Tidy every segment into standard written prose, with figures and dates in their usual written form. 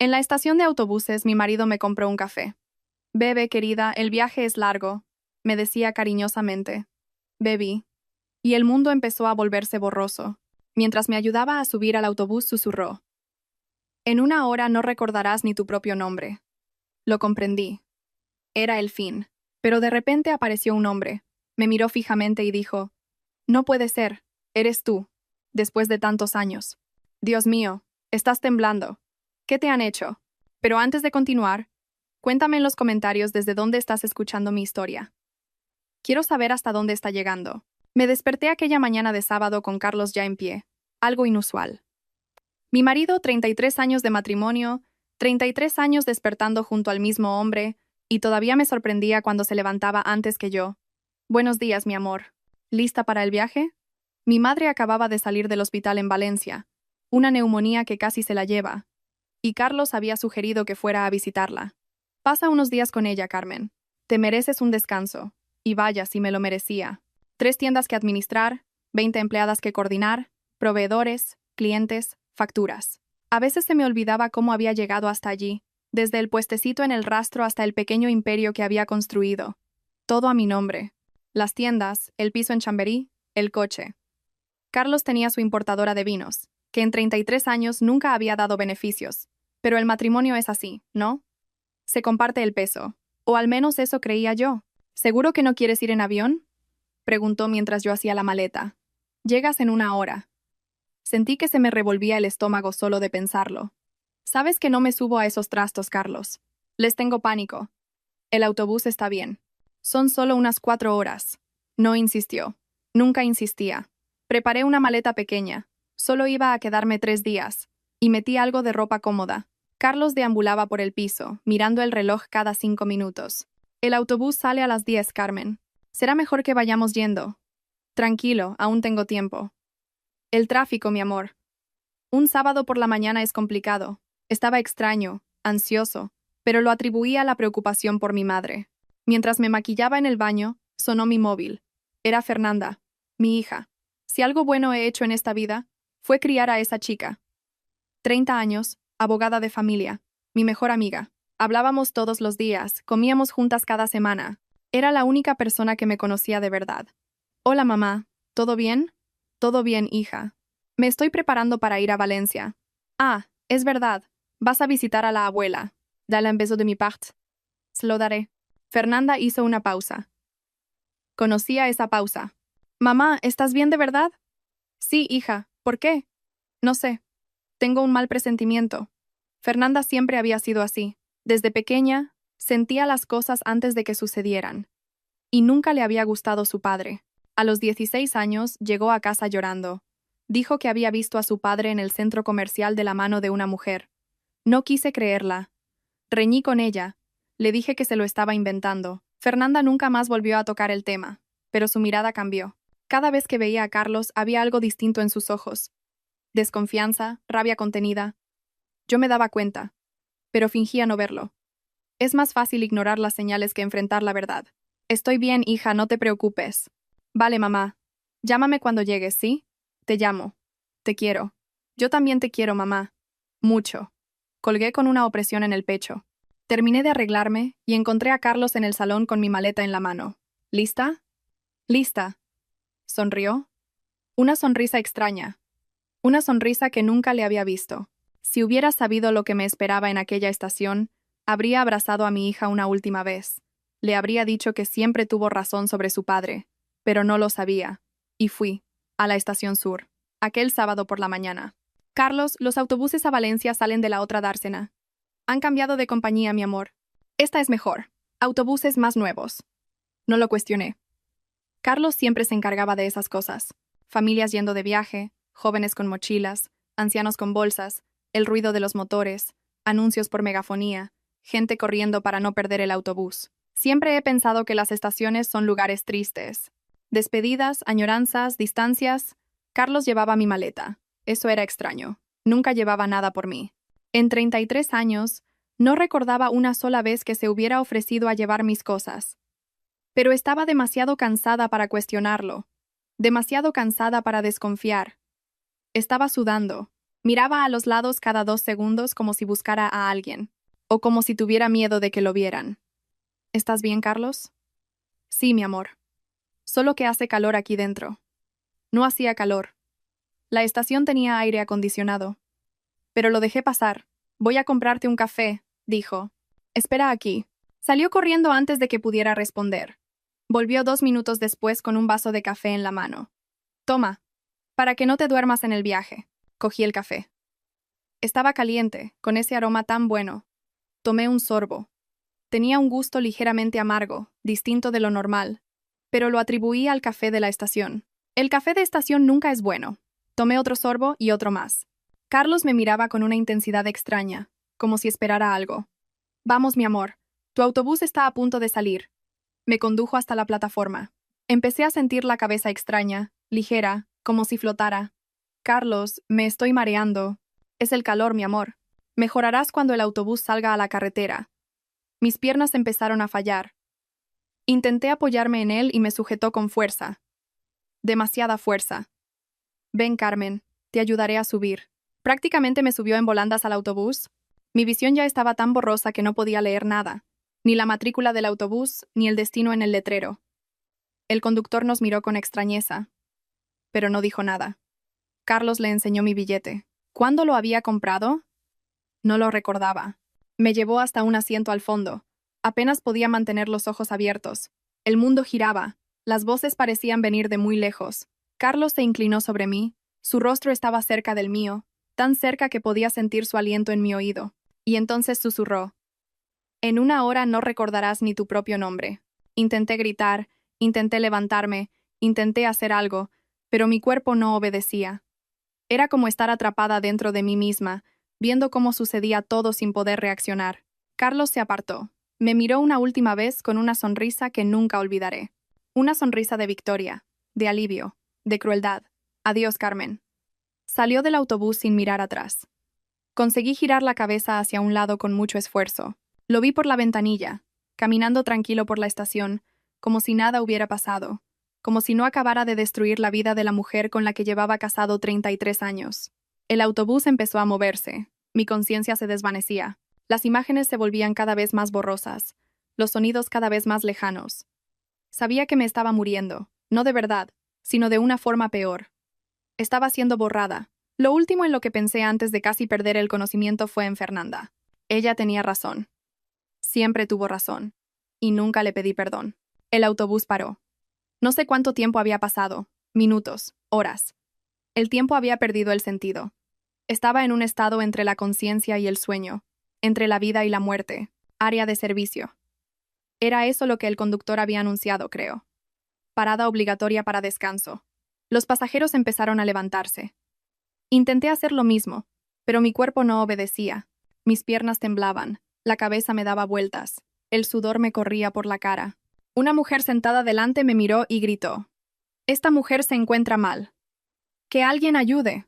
En la estación de autobuses, mi marido me compró un café. Bebe, querida, el viaje es largo, me decía cariñosamente. Bebí. Y el mundo empezó a volverse borroso. Mientras me ayudaba a subir al autobús, susurró. En una hora no recordarás ni tu propio nombre. Lo comprendí. Era el fin. Pero de repente apareció un hombre. Me miró fijamente y dijo, no puede ser, eres tú, después de tantos años. Dios mío, estás temblando. ¿Qué te han hecho? Pero antes de continuar, cuéntame en los comentarios desde dónde estás escuchando mi historia. Quiero saber hasta dónde está llegando. Me desperté aquella mañana de sábado con Carlos ya en pie, algo inusual. Mi marido, 33 años de matrimonio, 33 años despertando junto al mismo hombre, y todavía me sorprendía cuando se levantaba antes que yo. Buenos días, mi amor. ¿Lista para el viaje? Mi madre acababa de salir del hospital en Valencia, una neumonía que casi se la lleva, y Carlos había sugerido que fuera a visitarla. Pasa unos días con ella, Carmen. Te mereces un descanso. Y vaya, si me lo merecía. 3 tiendas que administrar, 20 empleadas que coordinar, proveedores, clientes, facturas. A veces se me olvidaba cómo había llegado hasta allí, desde el puestecito en el rastro hasta el pequeño imperio que había construido. Todo a mi nombre. Las tiendas, el piso en Chamberí, el coche. Carlos tenía su importadora de vinos, que en 33 años nunca había dado beneficios. Pero el matrimonio es así, ¿no? Se comparte el peso. O al menos eso creía yo. ¿Seguro que no quieres ir en avión? Preguntó mientras yo hacía la maleta. Llegas en una hora. Sentí que se me revolvía el estómago solo de pensarlo. Sabes que no me subo a esos trastos, Carlos. Les tengo pánico. El autobús está bien. Son solo unas 4 horas. No insistió. Nunca insistía. Preparé una maleta pequeña. Solo iba a quedarme 3 días. Y metí algo de ropa cómoda. Carlos deambulaba por el piso, mirando el reloj cada 5 minutos. El autobús sale a las 10, Carmen. Será mejor que vayamos yendo. Tranquilo, aún tengo tiempo. El tráfico, mi amor. Un sábado por la mañana es complicado. Estaba extraño, ansioso, pero lo atribuía a la preocupación por mi madre. Mientras me maquillaba en el baño, sonó mi móvil. Era Fernanda, mi hija. Si algo bueno he hecho en esta vida, fue criar a esa chica. 30 años, abogada de familia, mi mejor amiga. Hablábamos todos los días, comíamos juntas cada semana. Era la única persona que me conocía de verdad. Hola, mamá. ¿Todo bien? Todo bien, hija. Me estoy preparando para ir a Valencia. Ah, es verdad. Vas a visitar a la abuela. Dale un beso de mi parte. Se lo daré. Fernanda hizo una pausa. Conocía esa pausa. Mamá, ¿estás bien de verdad? Sí, hija. ¿Por qué? No sé. Tengo un mal presentimiento. Fernanda siempre había sido así. Desde pequeña, sentía las cosas antes de que sucedieran. Y nunca le había gustado su padre. A los 16 años llegó a casa llorando. Dijo que había visto a su padre en el centro comercial de la mano de una mujer. No quise creerla. Reñí con ella. Le dije que se lo estaba inventando. Fernanda nunca más volvió a tocar el tema, pero su mirada cambió. Cada vez que veía a Carlos había algo distinto en sus ojos. Desconfianza, rabia contenida. Yo me daba cuenta, pero fingía no verlo. Es más fácil ignorar las señales que enfrentar la verdad. Estoy bien, hija, no te preocupes. Vale, mamá. Llámame cuando llegues, ¿sí? Te llamo. Te quiero. Yo también te quiero, mamá. Mucho. Colgué con una opresión en el pecho. Terminé de arreglarme y encontré a Carlos en el salón con mi maleta en la mano. ¿Lista? Lista. Sonrió. Una sonrisa extraña. Una sonrisa que nunca le había visto. Si hubiera sabido lo que me esperaba en aquella estación, habría abrazado a mi hija una última vez. Le habría dicho que siempre tuvo razón sobre su padre, pero no lo sabía. Y fui, a la estación sur, aquel sábado por la mañana. Carlos, los autobuses a Valencia salen de la otra dársena. Han cambiado de compañía, mi amor. Esta es mejor. Autobuses más nuevos. No lo cuestioné. Carlos siempre se encargaba de esas cosas. Familias yendo de viaje, jóvenes con mochilas, ancianos con bolsas, el ruido de los motores, anuncios por megafonía, gente corriendo para no perder el autobús. Siempre he pensado que las estaciones son lugares tristes. Despedidas, añoranzas, distancias. Carlos llevaba mi maleta. Eso era extraño. Nunca llevaba nada por mí. En 33 años, no recordaba una sola vez que se hubiera ofrecido a llevar mis cosas. Pero estaba demasiado cansada para cuestionarlo. Demasiado cansada para desconfiar. Estaba sudando. Miraba a los lados cada 2 segundos como si buscara a alguien, o como si tuviera miedo de que lo vieran. ¿Estás bien, Carlos? Sí, mi amor. Solo que hace calor aquí dentro. No hacía calor. La estación tenía aire acondicionado. Pero lo dejé pasar. Voy a comprarte un café, dijo. Espera aquí. Salió corriendo antes de que pudiera responder. Volvió 2 minutos después con un vaso de café en la mano. Toma, para que no te duermas en el viaje. Cogí el café. Estaba caliente, con ese aroma tan bueno. Tomé un sorbo. Tenía un gusto ligeramente amargo, distinto de lo normal, pero lo atribuí al café de la estación. El café de estación nunca es bueno. Tomé otro sorbo y otro más. Carlos me miraba con una intensidad extraña, como si esperara algo. Vamos, mi amor. Tu autobús está a punto de salir. Me condujo hasta la plataforma. Empecé a sentir la cabeza extraña, ligera, como si flotara. Carlos, me estoy mareando. Es el calor, mi amor. Mejorarás cuando el autobús salga a la carretera. Mis piernas empezaron a fallar. Intenté apoyarme en él y me sujetó con fuerza. Demasiada fuerza. Ven, Carmen, te ayudaré a subir. Prácticamente me subió en volandas al autobús. Mi visión ya estaba tan borrosa que no podía leer nada, ni la matrícula del autobús, ni el destino en el letrero. El conductor nos miró con extrañeza, pero no dijo nada. Carlos le enseñó mi billete. ¿Cuándo lo había comprado? No lo recordaba. Me llevó hasta un asiento al fondo. Apenas podía mantener los ojos abiertos. El mundo giraba. Las voces parecían venir de muy lejos. Carlos se inclinó sobre mí. Su rostro estaba cerca del mío, tan cerca que podía sentir su aliento en mi oído. Y entonces susurró. En una hora no recordarás ni tu propio nombre. Intenté gritar, intenté levantarme, intenté hacer algo, pero mi cuerpo no obedecía. Era como estar atrapada dentro de mí misma, viendo cómo sucedía todo sin poder reaccionar. Carlos se apartó. Me miró una última vez con una sonrisa que nunca olvidaré. Una sonrisa de victoria, de alivio, de crueldad. Adiós, Carmen. Salió del autobús sin mirar atrás. Conseguí girar la cabeza hacia un lado con mucho esfuerzo. Lo vi por la ventanilla, caminando tranquilo por la estación, como si nada hubiera pasado, como si no acabara de destruir la vida de la mujer con la que llevaba casado 33 años. El autobús empezó a moverse. Mi conciencia se desvanecía. Las imágenes se volvían cada vez más borrosas, los sonidos cada vez más lejanos. Sabía que me estaba muriendo, no de verdad, sino de una forma peor. Estaba siendo borrada. Lo último en lo que pensé antes de casi perder el conocimiento fue en Fernanda. Ella tenía razón. Siempre tuvo razón. Y nunca le pedí perdón. El autobús paró. No sé cuánto tiempo había pasado. Minutos, horas. El tiempo había perdido el sentido. Estaba en un estado entre la conciencia y el sueño, entre la vida y la muerte, área de servicio. Era eso lo que el conductor había anunciado, creo. Parada obligatoria para descanso. Los pasajeros empezaron a levantarse. Intenté hacer lo mismo, pero mi cuerpo no obedecía. Mis piernas temblaban, la cabeza me daba vueltas, el sudor me corría por la cara. Una mujer sentada delante me miró y gritó. «Esta mujer se encuentra mal. ¡Que alguien ayude!».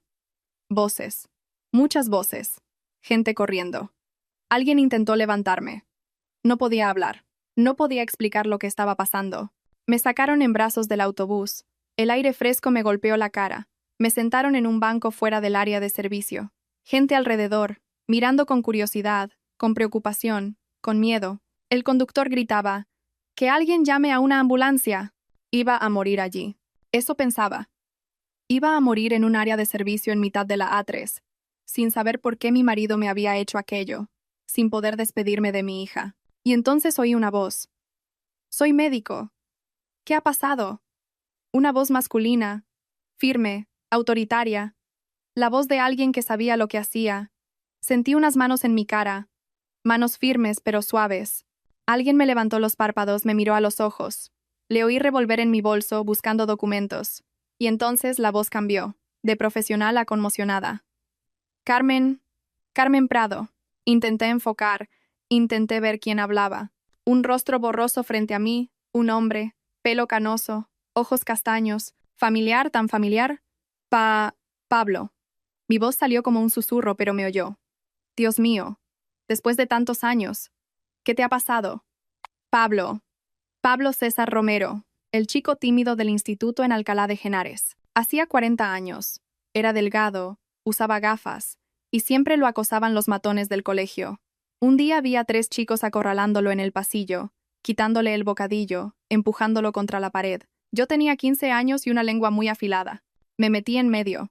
Voces. Muchas voces. Gente corriendo. Alguien intentó levantarme. No podía hablar. No podía explicar lo que estaba pasando. Me sacaron en brazos del autobús. El aire fresco me golpeó la cara. Me sentaron en un banco fuera del área de servicio. Gente alrededor, mirando con curiosidad, con preocupación, con miedo. El conductor gritaba, «¡Que alguien llame a una ambulancia!». Iba a morir allí. Eso pensaba. Iba a morir en un área de servicio en mitad de la A3, sin saber por qué mi marido me había hecho aquello, sin poder despedirme de mi hija. Y entonces oí una voz. «Soy médico». «¿Qué ha pasado?». Una voz masculina, firme, autoritaria, la voz de alguien que sabía lo que hacía. Sentí unas manos en mi cara, manos firmes pero suaves. Alguien me levantó los párpados, me miró a los ojos. Le oí revolver en mi bolso buscando documentos. Y entonces la voz cambió, de profesional a conmocionada. «Carmen, Carmen Prado». Intenté enfocar, intenté ver quién hablaba. Un rostro borroso frente a mí, un hombre, pelo canoso, ojos castaños, familiar, tan familiar. Pablo. Mi voz salió como un susurro, pero me oyó. «Dios mío, después de tantos años, ¿qué te ha pasado?». «Pablo. Pablo César Romero, el chico tímido del instituto en Alcalá de Henares. Hacía 40 años. Era delgado, usaba gafas, y siempre lo acosaban los matones del colegio. Un día vi a 3 chicos acorralándolo en el pasillo, quitándole el bocadillo, empujándolo contra la pared. Yo tenía 15 años y una lengua muy afilada. Me metí en medio.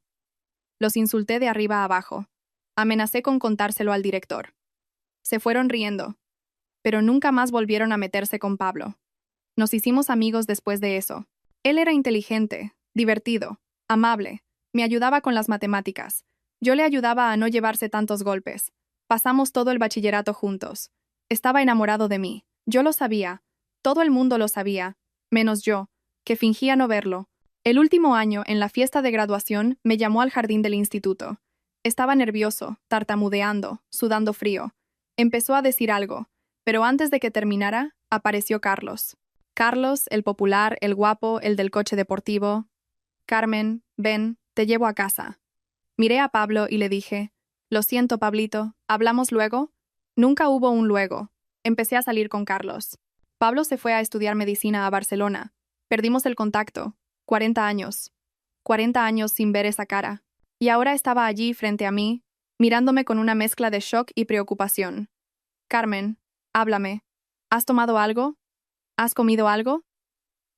Los insulté de arriba a abajo. Amenacé con contárselo al director. Se fueron riendo, pero nunca más volvieron a meterse con Pablo. Nos hicimos amigos después de eso. Él era inteligente, divertido, amable, me ayudaba con las matemáticas. Yo le ayudaba a no llevarse tantos golpes. Pasamos todo el bachillerato juntos. Estaba enamorado de mí. Yo lo sabía. Todo el mundo lo sabía, menos yo, que fingía no verlo. El último año, en la fiesta de graduación, me llamó al jardín del instituto. Estaba nervioso, tartamudeando, sudando frío. Empezó a decir algo, pero antes de que terminara, apareció Carlos. Carlos, el popular, el guapo, el del coche deportivo. Carmen, ven, te llevo a casa. Miré a Pablo y le dije, lo siento, Pablito, ¿hablamos luego? Nunca hubo un luego. Empecé a salir con Carlos. Pablo se fue a estudiar medicina a Barcelona. Perdimos el contacto. 40 años. 40 años sin ver esa cara. Y ahora estaba allí frente a mí, mirándome con una mezcla de shock y preocupación. Carmen, háblame. ¿Has tomado algo? ¿Has comido algo?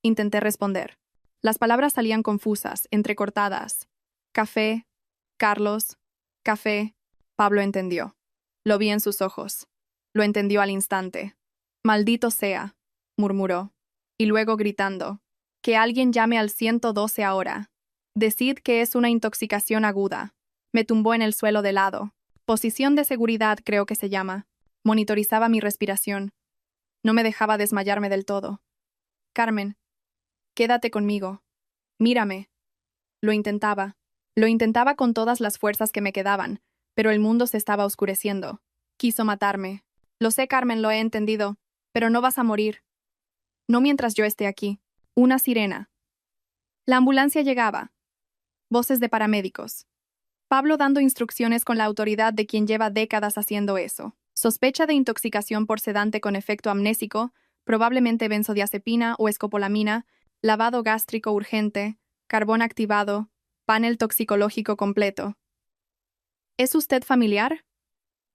Intenté responder. Las palabras salían confusas, entrecortadas. Café, Carlos, café. Pablo entendió. Lo vi en sus ojos. Lo entendió al instante. Maldito sea, murmuró. Y luego gritando. Que alguien llame al 112 ahora. Decid que es una intoxicación aguda. Me tumbó en el suelo de lado. Posición de seguridad creo que se llama. Monitorizaba mi respiración. No me dejaba desmayarme del todo. Carmen, quédate conmigo. Mírame. Lo intentaba. Lo intentaba con todas las fuerzas que me quedaban, pero el mundo se estaba oscureciendo. Quiso matarme. Lo sé, Carmen, lo he entendido, pero no vas a morir. No mientras yo esté aquí. Una sirena. La ambulancia llegaba. Voces de paramédicos. Pablo dando instrucciones con la autoridad de quien lleva décadas haciendo eso. Sospecha de intoxicación por sedante con efecto amnésico, probablemente benzodiazepina o escopolamina, lavado gástrico urgente, carbón activado, panel toxicológico completo. ¿Es usted familiar?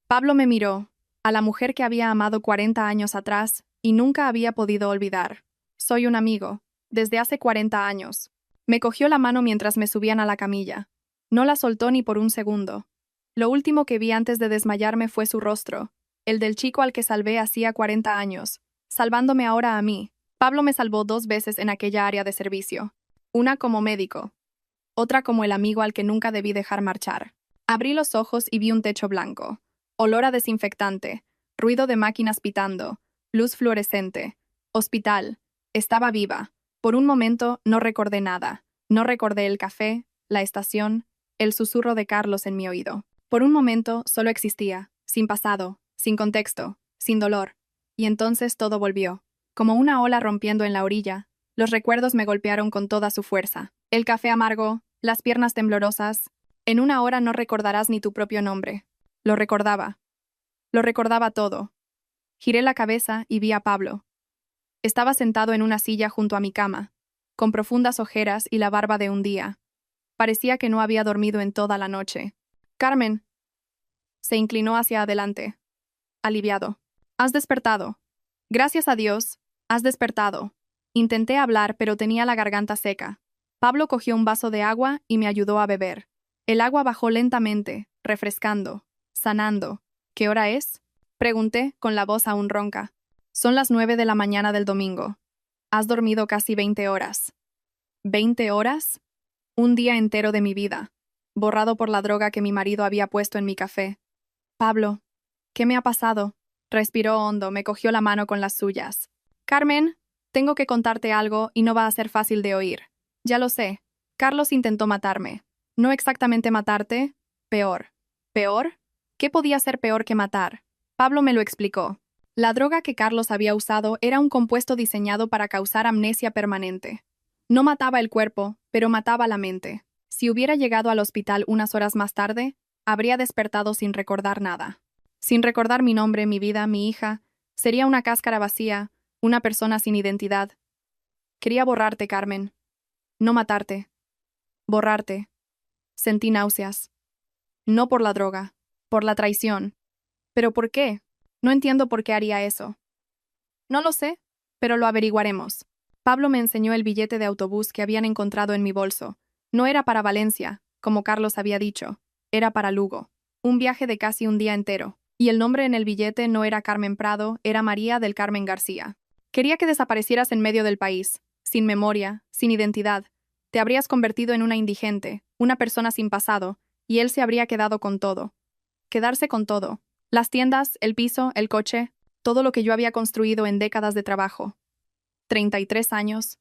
Pablo me miró, a la mujer que había amado 40 años atrás y nunca había podido olvidar. Soy un amigo, desde hace 40 años. Me cogió la mano mientras me subían a la camilla. No la soltó ni por un segundo. Lo último que vi antes de desmayarme fue su rostro, el del chico al que salvé hacía 40 años, salvándome ahora a mí. Pablo me salvó 2 veces en aquella área de servicio. Una como médico, otra como el amigo al que nunca debí dejar marchar. Abrí los ojos y vi un techo blanco, olor a desinfectante, ruido de máquinas pitando, luz fluorescente. Hospital. Estaba viva. Por un momento no recordé nada. No recordé el café, la estación, el susurro de Carlos en mi oído. Por un momento solo existía, sin pasado, sin contexto, sin dolor. Y entonces todo volvió. Como una ola rompiendo en la orilla, los recuerdos me golpearon con toda su fuerza. El café amargo, las piernas temblorosas. En una hora no recordarás ni tu propio nombre. Lo recordaba. Lo recordaba todo. Giré la cabeza y vi a Pablo. Estaba sentado en una silla junto a mi cama, con profundas ojeras y la barba de un día. Parecía que no había dormido en toda la noche. Carmen. Se inclinó hacia adelante. Aliviado. Has despertado. Gracias a Dios, has despertado. Intenté hablar, pero tenía la garganta seca. Pablo cogió un vaso de agua y me ayudó a beber. El agua bajó lentamente, refrescando, sanando. ¿Qué hora es? Pregunté, con la voz aún ronca. Son las 9 de la mañana del domingo. Has dormido casi 20 horas. ¿20 horas? Un día entero de mi vida, borrado por la droga que mi marido había puesto en mi café. Pablo, ¿qué me ha pasado? Respiró hondo, me cogió la mano con las suyas. Carmen, tengo que contarte algo y no va a ser fácil de oír. Ya lo sé. Carlos intentó matarme. No exactamente matarte, peor. ¿Peor? ¿Qué podía ser peor que matar? Pablo me lo explicó. La droga que Carlos había usado era un compuesto diseñado para causar amnesia permanente. No mataba el cuerpo, pero mataba la mente. Si hubiera llegado al hospital unas horas más tarde, habría despertado sin recordar nada. Sin recordar mi nombre, mi vida, mi hija, sería una cáscara vacía, una persona sin identidad. Quería borrarte, Carmen. No matarte. Borrarte. Sentí náuseas. No por la droga, por la traición. ¿Pero por qué? No entiendo por qué haría eso. No lo sé, pero lo averiguaremos. Pablo me enseñó el billete de autobús que habían encontrado en mi bolso. No era para Valencia, como Carlos había dicho, era para Lugo. Un viaje de casi un día entero. Y el nombre en el billete no era Carmen Prado, era María del Carmen García. Quería que desaparecieras en medio del país, sin memoria, sin identidad. Te habrías convertido en una indigente, una persona sin pasado, y él se habría quedado con todo. Quedarse con todo. Las tiendas, el piso, el coche, todo lo que yo había construido en décadas de trabajo. 33 años,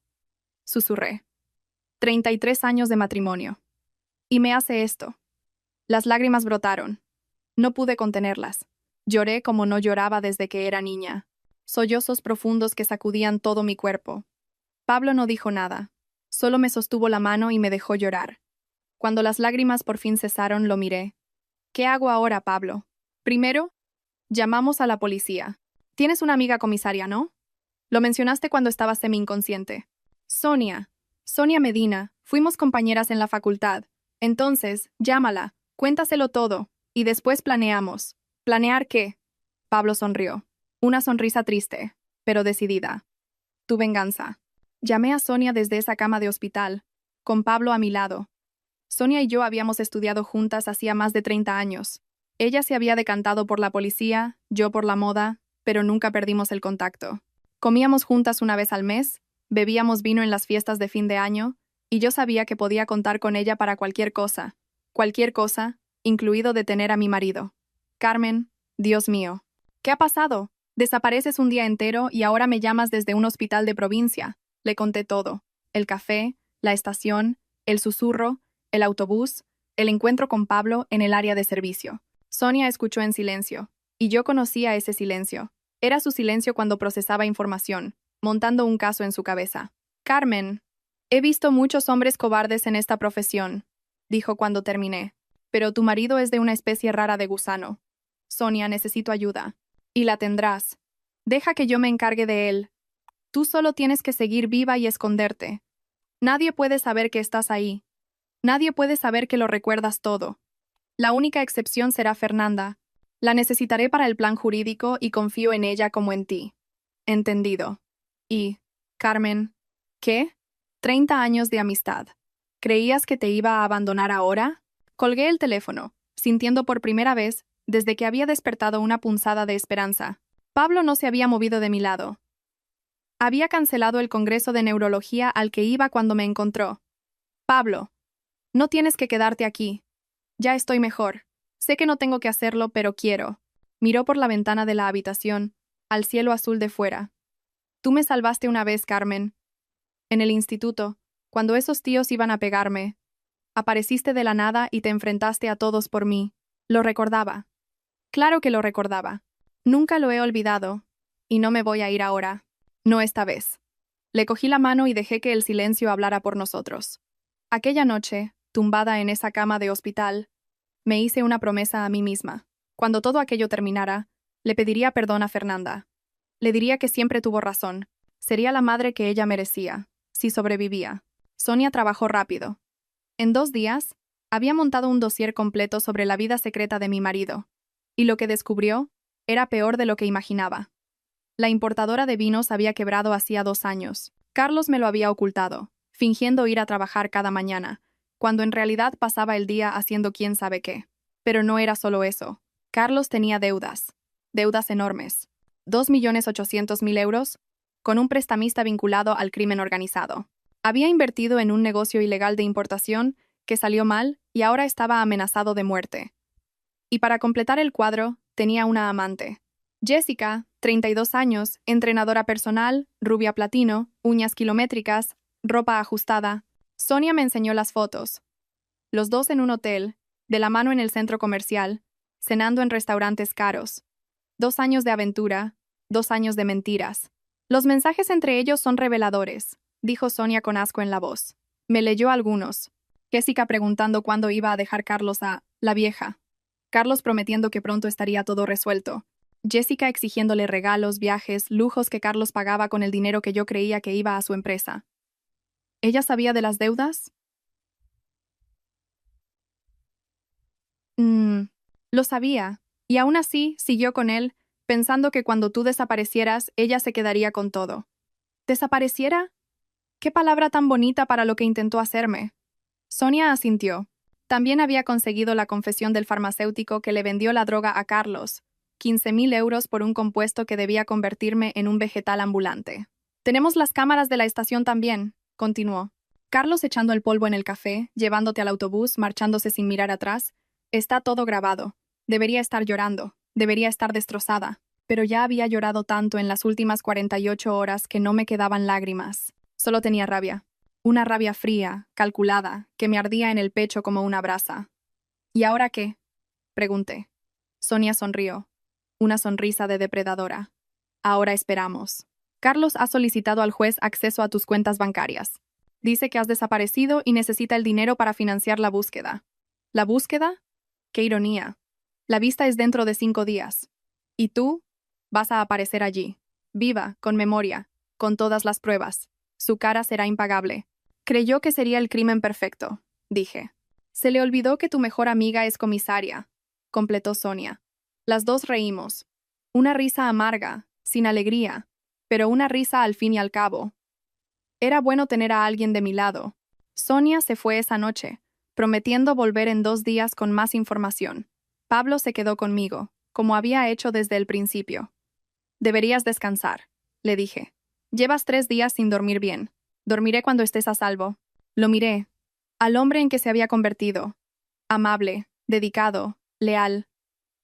susurré. 33 años de matrimonio. Y me hace esto. Las lágrimas brotaron. No pude contenerlas. Lloré como no lloraba desde que era niña. Sollozos profundos que sacudían todo mi cuerpo. Pablo no dijo nada. Solo me sostuvo la mano y me dejó llorar. Cuando las lágrimas por fin cesaron, lo miré. ¿Qué hago ahora, Pablo? Primero, llamamos a la policía. Tienes una amiga comisaria, ¿no? Lo mencionaste cuando estabas semi-inconsciente. Sonia. Sonia Medina. Fuimos compañeras en la facultad. Entonces, llámala, cuéntaselo todo, y después planeamos. ¿Planear qué? Pablo sonrió. Una sonrisa triste, pero decidida. Tu venganza. Llamé a Sonia desde esa cama de hospital, con Pablo a mi lado. Sonia y yo habíamos estudiado juntas hacía más de 30 años. Ella se había decantado por la policía, yo por la moda, pero nunca perdimos el contacto. Comíamos juntas una vez al mes, bebíamos vino en las fiestas de fin de año, y yo sabía que podía contar con ella para cualquier cosa, incluido detener a mi marido. Carmen, Dios mío. ¿Qué ha pasado? Desapareces un día entero y ahora me llamas desde un hospital de provincia. Le conté todo. El café, la estación, el susurro, el autobús, el encuentro con Pablo en el área de servicio. Sonia escuchó en silencio, y yo conocía ese silencio. Era su silencio cuando procesaba información, montando un caso en su cabeza. Carmen, he visto muchos hombres cobardes en esta profesión, dijo cuando terminé, pero tu marido es de una especie rara de gusano. Sonia, necesito ayuda. Y la tendrás. Deja que yo me encargue de él. Tú solo tienes que seguir viva y esconderte. Nadie puede saber que estás ahí. Nadie puede saber que lo recuerdas todo. La única excepción será Fernanda. La necesitaré para el plan jurídico y confío en ella como en ti. Entendido. Y, Carmen, ¿qué? 30 años de amistad. ¿Creías que te iba a abandonar ahora? Colgué el teléfono, sintiendo por primera vez, desde que había despertado una punzada de esperanza. Pablo no se había movido de mi lado. Había cancelado el congreso de neurología al que iba cuando me encontró. Pablo, no tienes que quedarte aquí. Ya estoy mejor. Sé que no tengo que hacerlo, pero quiero. Miró por la ventana de la habitación, al cielo azul de fuera. Tú me salvaste una vez, Carmen. En el instituto, cuando esos tíos iban a pegarme. Apareciste de la nada y te enfrentaste a todos por mí. Lo recordaba. Claro que lo recordaba. Nunca lo he olvidado. Y no me voy a ir ahora. No esta vez. Le cogí la mano y dejé que el silencio hablara por nosotros. Aquella noche, tumbada en esa cama de hospital, me hice una promesa a mí misma. Cuando todo aquello terminara, le pediría perdón a Fernanda. Le diría que siempre tuvo razón. Sería la madre que ella merecía, si sobrevivía. Sonia trabajó rápido. En 2 días, había montado un dossier completo sobre la vida secreta de mi marido. Y lo que descubrió era peor de lo que imaginaba. La importadora de vinos había quebrado hacía 2 años. Carlos me lo había ocultado, fingiendo ir a trabajar cada mañana, cuando en realidad pasaba el día haciendo quién sabe qué. Pero no era solo eso. Carlos tenía deudas. Deudas enormes. 2.800.000 euros, con un prestamista vinculado al crimen organizado. Había invertido en un negocio ilegal de importación que salió mal y ahora estaba amenazado de muerte. Y para completar el cuadro, tenía una amante. Jessica, 32 años, entrenadora personal, rubia platino, uñas kilométricas, ropa ajustada. Sonia me enseñó las fotos. Los dos en un hotel, de la mano en el centro comercial, cenando en restaurantes caros. 2 años de aventura, 2 años de mentiras. Los mensajes entre ellos son reveladores, dijo Sonia con asco en la voz. Me leyó algunos. Jessica preguntando cuándo iba a dejar Carlos a la vieja. Carlos prometiendo que pronto estaría todo resuelto. Jessica exigiéndole regalos, viajes, lujos que Carlos pagaba con el dinero que yo creía que iba a su empresa. ¿Ella sabía de las deudas? Lo sabía, y aún así siguió con él, pensando que cuando tú desaparecieras, ella se quedaría con todo. ¿Desapareciera? ¿Qué palabra tan bonita para lo que intentó hacerme? Sonia asintió. También había conseguido la confesión del farmacéutico que le vendió la droga a Carlos, 15.000 euros por un compuesto que debía convertirme en un vegetal ambulante. Tenemos las cámaras de la estación también, continuó. Carlos echando el polvo en el café, llevándote al autobús, marchándose sin mirar atrás. Está todo grabado. Debería estar llorando, debería estar destrozada, pero ya había llorado tanto en las últimas 48 horas que no me quedaban lágrimas. Solo tenía rabia. Una rabia fría, calculada, que me ardía en el pecho como una brasa. ¿Y ahora qué? Pregunté. Sonia sonrió. Una sonrisa de depredadora. Ahora esperamos. Carlos ha solicitado al juez acceso a tus cuentas bancarias. Dice que has desaparecido y necesita el dinero para financiar la búsqueda. ¿La búsqueda? ¡Qué ironía! La vista es dentro de 5 días. ¿Y tú? Vas a aparecer allí. Viva, con memoria, con todas las pruebas. Su cara será impagable. Creyó que sería el crimen perfecto, dije. Se le olvidó que tu mejor amiga es comisaria, completó Sonia. Las dos reímos. Una risa amarga, sin alegría, pero una risa al fin y al cabo. Era bueno tener a alguien de mi lado. Sonia se fue esa noche, prometiendo volver en 2 días con más información. Pablo se quedó conmigo, como había hecho desde el principio. Deberías descansar, le dije. Llevas 3 días sin dormir bien. Dormiré cuando estés a salvo. Lo miré. Al hombre en que se había convertido. Amable, dedicado, leal.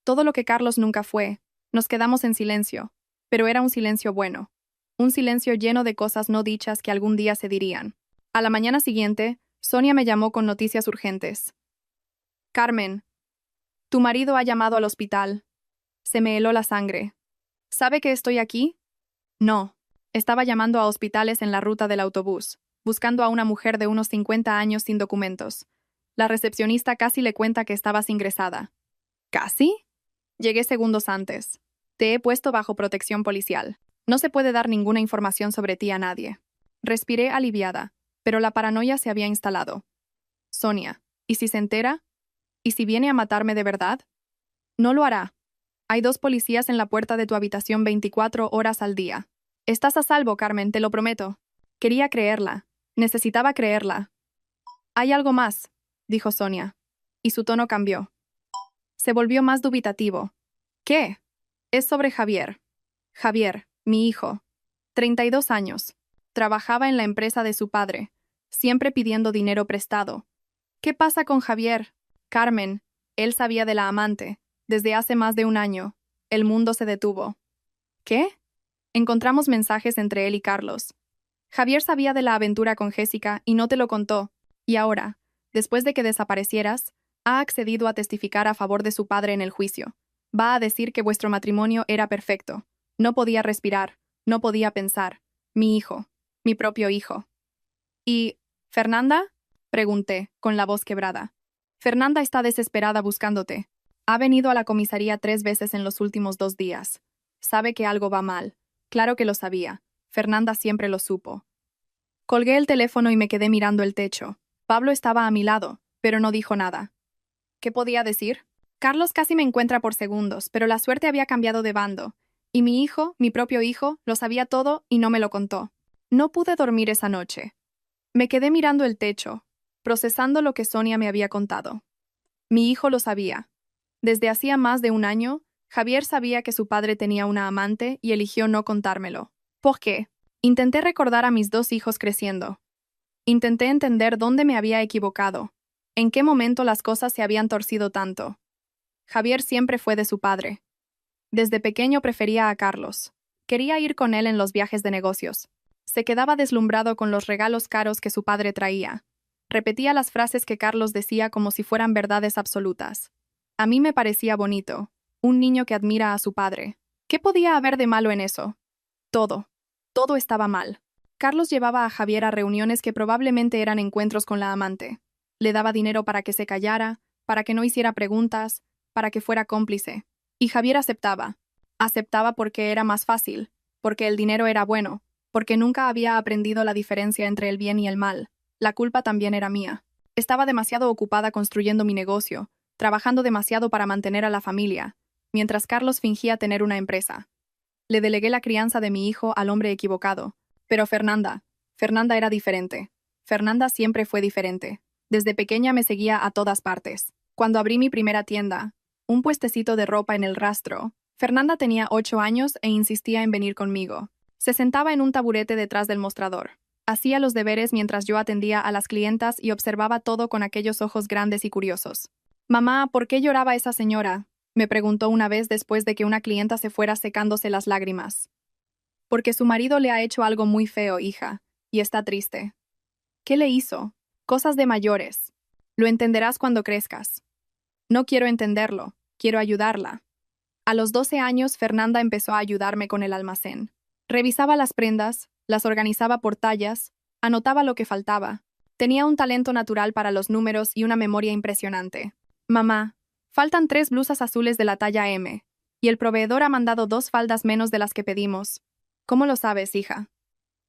Todo lo que Carlos nunca fue. Nos quedamos en silencio, pero era un silencio bueno. Un silencio lleno de cosas no dichas que algún día se dirían. A la mañana siguiente, Sonia me llamó con noticias urgentes. Carmen, tu marido ha llamado al hospital. Se me heló la sangre. ¿Sabe que estoy aquí? No. Estaba llamando a hospitales en la ruta del autobús, buscando a una mujer de unos 50 años sin documentos. La recepcionista casi le cuenta que estabas ingresada. ¿Casi? Llegué segundos antes. Te he puesto bajo protección policial. No se puede dar ninguna información sobre ti a nadie. Respiré aliviada, pero la paranoia se había instalado. Sonia, ¿y si se entera? ¿Y si viene a matarme de verdad? No lo hará. Hay 2 policías en la puerta de tu habitación 24 horas al día. Estás a salvo, Carmen, te lo prometo. Quería creerla. Necesitaba creerla. Hay algo más, dijo Sonia. Y su tono cambió. Se volvió más dubitativo. ¿Qué? Es sobre Javier. Javier, mi hijo. 32 años. Trabajaba en la empresa de su padre, siempre pidiendo dinero prestado. ¿Qué pasa con Javier? Carmen, él sabía de la amante. Desde hace más de 1 año. El mundo se detuvo. ¿Qué? Encontramos mensajes entre él y Carlos. Javier sabía de la aventura con Jessica y no te lo contó. Y ahora, después de que desaparecieras, ha accedido a testificar a favor de su padre en el juicio. Va a decir que vuestro matrimonio era perfecto. No podía respirar, no podía pensar. Mi hijo, mi propio hijo. ¿Y Fernanda? Pregunté, con la voz quebrada. Fernanda está desesperada buscándote. Ha venido a la comisaría 3 veces en los últimos 2 días. Sabe que algo va mal. Claro que lo sabía. Fernanda siempre lo supo. Colgué el teléfono y me quedé mirando el techo. Pablo estaba a mi lado, pero no dijo nada. ¿Qué podía decir? Carlos casi me encuentra por segundos, pero la suerte había cambiado de bando. Y mi hijo, mi propio hijo, lo sabía todo y no me lo contó. No pude dormir esa noche. Me quedé mirando el techo, procesando lo que Sonia me había contado. Mi hijo lo sabía. Desde hacía más de 1 año, Javier sabía que su padre tenía una amante y eligió no contármelo. ¿Por qué? Intenté recordar a mis 2 hijos creciendo. Intenté entender dónde me había equivocado, en qué momento las cosas se habían torcido tanto. Javier siempre fue de su padre. Desde pequeño prefería a Carlos. Quería ir con él en los viajes de negocios. Se quedaba deslumbrado con los regalos caros que su padre traía. Repetía las frases que Carlos decía como si fueran verdades absolutas. A mí me parecía bonito. Un niño que admira a su padre. ¿Qué podía haber de malo en eso? Todo. Todo estaba mal. Carlos llevaba a Javier a reuniones que probablemente eran encuentros con la amante. Le daba dinero para que se callara, para que no hiciera preguntas, para que fuera cómplice. Y Javier aceptaba. Aceptaba porque era más fácil, porque el dinero era bueno, porque nunca había aprendido la diferencia entre el bien y el mal. La culpa también era mía. Estaba demasiado ocupada construyendo mi negocio, trabajando demasiado para mantener a la familia, mientras Carlos fingía tener una empresa. Le delegué la crianza de mi hijo al hombre equivocado. Pero Fernanda era diferente. Fernanda siempre fue diferente. Desde pequeña me seguía a todas partes. Cuando abrí mi primera tienda, un puestecito de ropa en el rastro, Fernanda tenía 8 años e insistía en venir conmigo. Se sentaba en un taburete detrás del mostrador. Hacía los deberes mientras yo atendía a las clientas y observaba todo con aquellos ojos grandes y curiosos. «Mamá, ¿por qué lloraba esa señora?», me preguntó una vez después de que una clienta se fuera secándose las lágrimas. «Porque su marido le ha hecho algo muy feo, hija, y está triste». «¿Qué le hizo?». «Cosas de mayores. Lo entenderás cuando crezcas». «No quiero entenderlo, quiero ayudarla». A los 12 años, Fernanda empezó a ayudarme con el almacén. Revisaba las prendas, las organizaba por tallas, anotaba lo que faltaba. Tenía un talento natural para los números y una memoria impresionante. «Mamá, faltan 3 blusas azules de la talla M, y el proveedor ha mandado 2 faldas menos de las que pedimos». «¿Cómo lo sabes, hija?».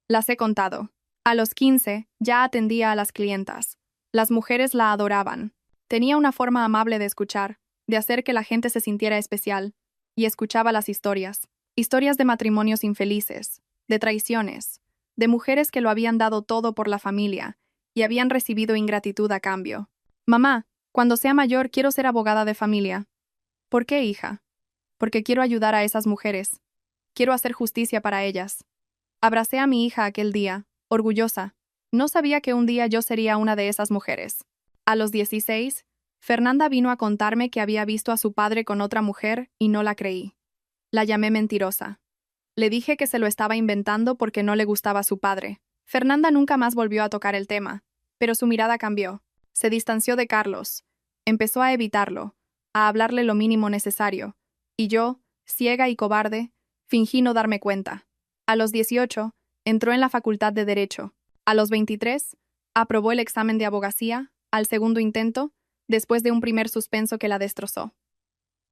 «Las he contado». A los 15, ya atendía a las clientas. Las mujeres la adoraban. Tenía una forma amable de escuchar, de hacer que la gente se sintiera especial, y escuchaba las historias. Historias de matrimonios infelices, de traiciones, de mujeres que lo habían dado todo por la familia y habían recibido ingratitud a cambio. «Mamá, cuando sea mayor quiero ser abogada de familia». «¿Por qué, hija?». «Porque quiero ayudar a esas mujeres. Quiero hacer justicia para ellas». Abracé a mi hija aquel día, orgullosa. No sabía que un día yo sería una de esas mujeres. A los 16, Fernanda vino a contarme que había visto a su padre con otra mujer y no la creí. La llamé mentirosa. Le dije que se lo estaba inventando porque no le gustaba su padre. Fernanda nunca más volvió a tocar el tema, pero su mirada cambió. Se distanció de Carlos. Empezó a evitarlo, a hablarle lo mínimo necesario. Y yo, ciega y cobarde, fingí no darme cuenta. A los 18, entró en la Facultad de Derecho. A los 23, aprobó el examen de abogacía, al segundo intento, después de un primer suspenso que la destrozó.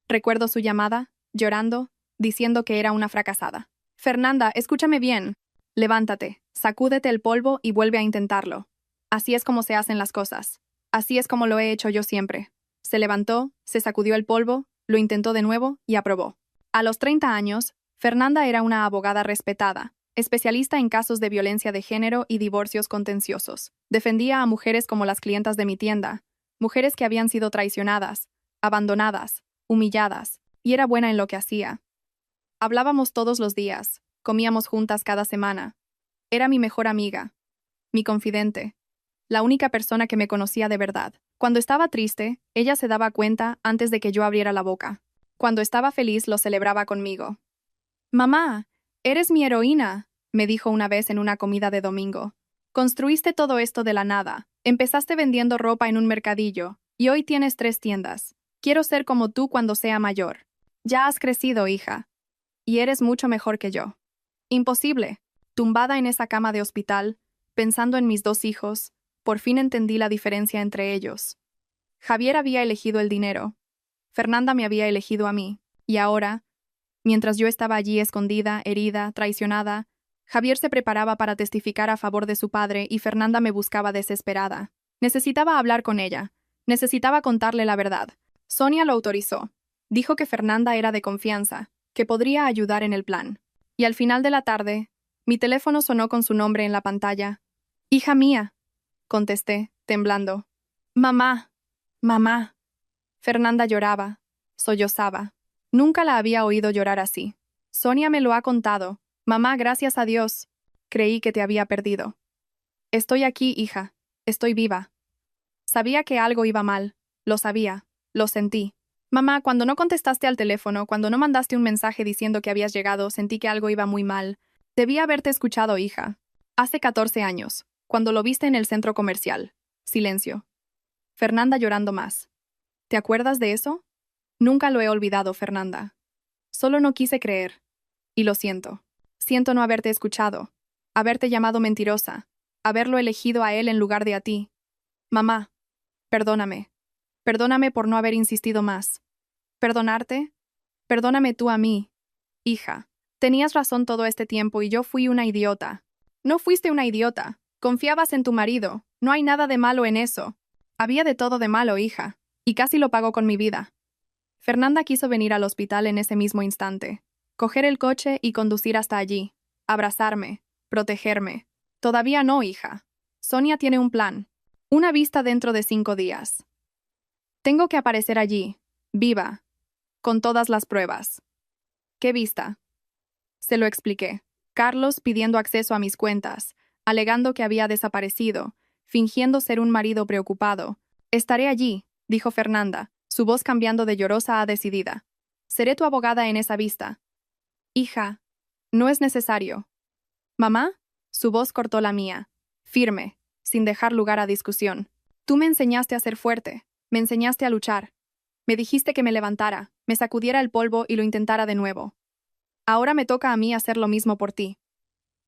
Recuerdo su llamada, llorando, diciendo que era una fracasada. «Fernanda, escúchame bien. Levántate, sacúdete el polvo y vuelve a intentarlo. Así es como se hacen las cosas. Así es como lo he hecho yo siempre». Se levantó, se sacudió el polvo, lo intentó de nuevo y aprobó. A los 30 años, Fernanda era una abogada respetada, especialista en casos de violencia de género y divorcios contenciosos. Defendía a mujeres como las clientas de mi tienda, mujeres que habían sido traicionadas, abandonadas, humilladas, y era buena en lo que hacía. Hablábamos todos los días, comíamos juntas cada semana. Era mi mejor amiga, mi confidente, la única persona que me conocía de verdad. Cuando estaba triste, ella se daba cuenta antes de que yo abriera la boca. Cuando estaba feliz, lo celebraba conmigo. «Mamá, eres mi heroína», me dijo una vez en una comida de domingo. «Construiste todo esto de la nada. Empezaste vendiendo ropa en un mercadillo, y hoy tienes 3 tiendas. Quiero ser como tú cuando sea mayor. Ya has crecido, hija. Y eres mucho mejor que yo». Imposible. Tumbada en esa cama de hospital, pensando en mis 2 hijos, por fin entendí la diferencia entre ellos. Javier había elegido el dinero. Fernanda me había elegido a mí. Y ahora, mientras yo estaba allí escondida, herida, traicionada, Javier se preparaba para testificar a favor de su padre y Fernanda me buscaba desesperada. Necesitaba hablar con ella. Necesitaba contarle la verdad. Sonia lo autorizó. Dijo que Fernanda era de confianza, que podría ayudar en el plan. Y al final de la tarde, mi teléfono sonó con su nombre en la pantalla. «Hija mía», contesté, temblando. «Mamá, mamá». Fernanda lloraba, sollozaba. Nunca la había oído llorar así. «Sonia me lo ha contado. Mamá, gracias a Dios. Creí que te había perdido». «Estoy aquí, hija. Estoy viva». Sabía que algo iba mal. Lo sabía. Lo sentí. «Mamá, cuando no contestaste al teléfono, cuando no mandaste un mensaje diciendo que habías llegado, sentí que algo iba muy mal. Debí haberte escuchado, hija. Hace 14 años, cuando lo viste en el centro comercial». Silencio. Fernanda llorando más. «¿Te acuerdas de eso?». «Nunca lo he olvidado, Fernanda. Solo no quise creer. Y lo siento. Siento no haberte escuchado, haberte llamado mentirosa, haberlo elegido a él en lugar de a ti. Mamá, perdóname. Perdóname por no haber insistido más». «¿Perdonarte? Perdóname tú a mí. Hija, tenías razón todo este tiempo y yo fui una idiota». «No fuiste una idiota. Confiabas en tu marido. No hay nada de malo en eso». «Había de todo de malo, hija. Y casi lo pago con mi vida. Fernanda quiso venir al hospital en ese mismo instante, coger el coche y conducir hasta allí, abrazarme, protegerme. Todavía no, hija. Sonia tiene un plan. Una vista dentro de 5 días. Tengo que aparecer allí, viva, con todas las pruebas. ¿Qué vista? Se lo expliqué. Carlos pidiendo acceso a mis cuentas, alegando que había desaparecido, fingiendo ser un marido preocupado. Estaré allí, dijo Fernanda, su voz cambiando de llorosa a decidida. Seré tu abogada en esa vista. Hija, no es necesario. ¿Mamá? Su voz cortó la mía, firme, sin dejar lugar a discusión. Tú me enseñaste a ser fuerte, me enseñaste a luchar. Me dijiste que me levantara, me sacudiera el polvo y lo intentara de nuevo. Ahora me toca a mí hacer lo mismo por ti.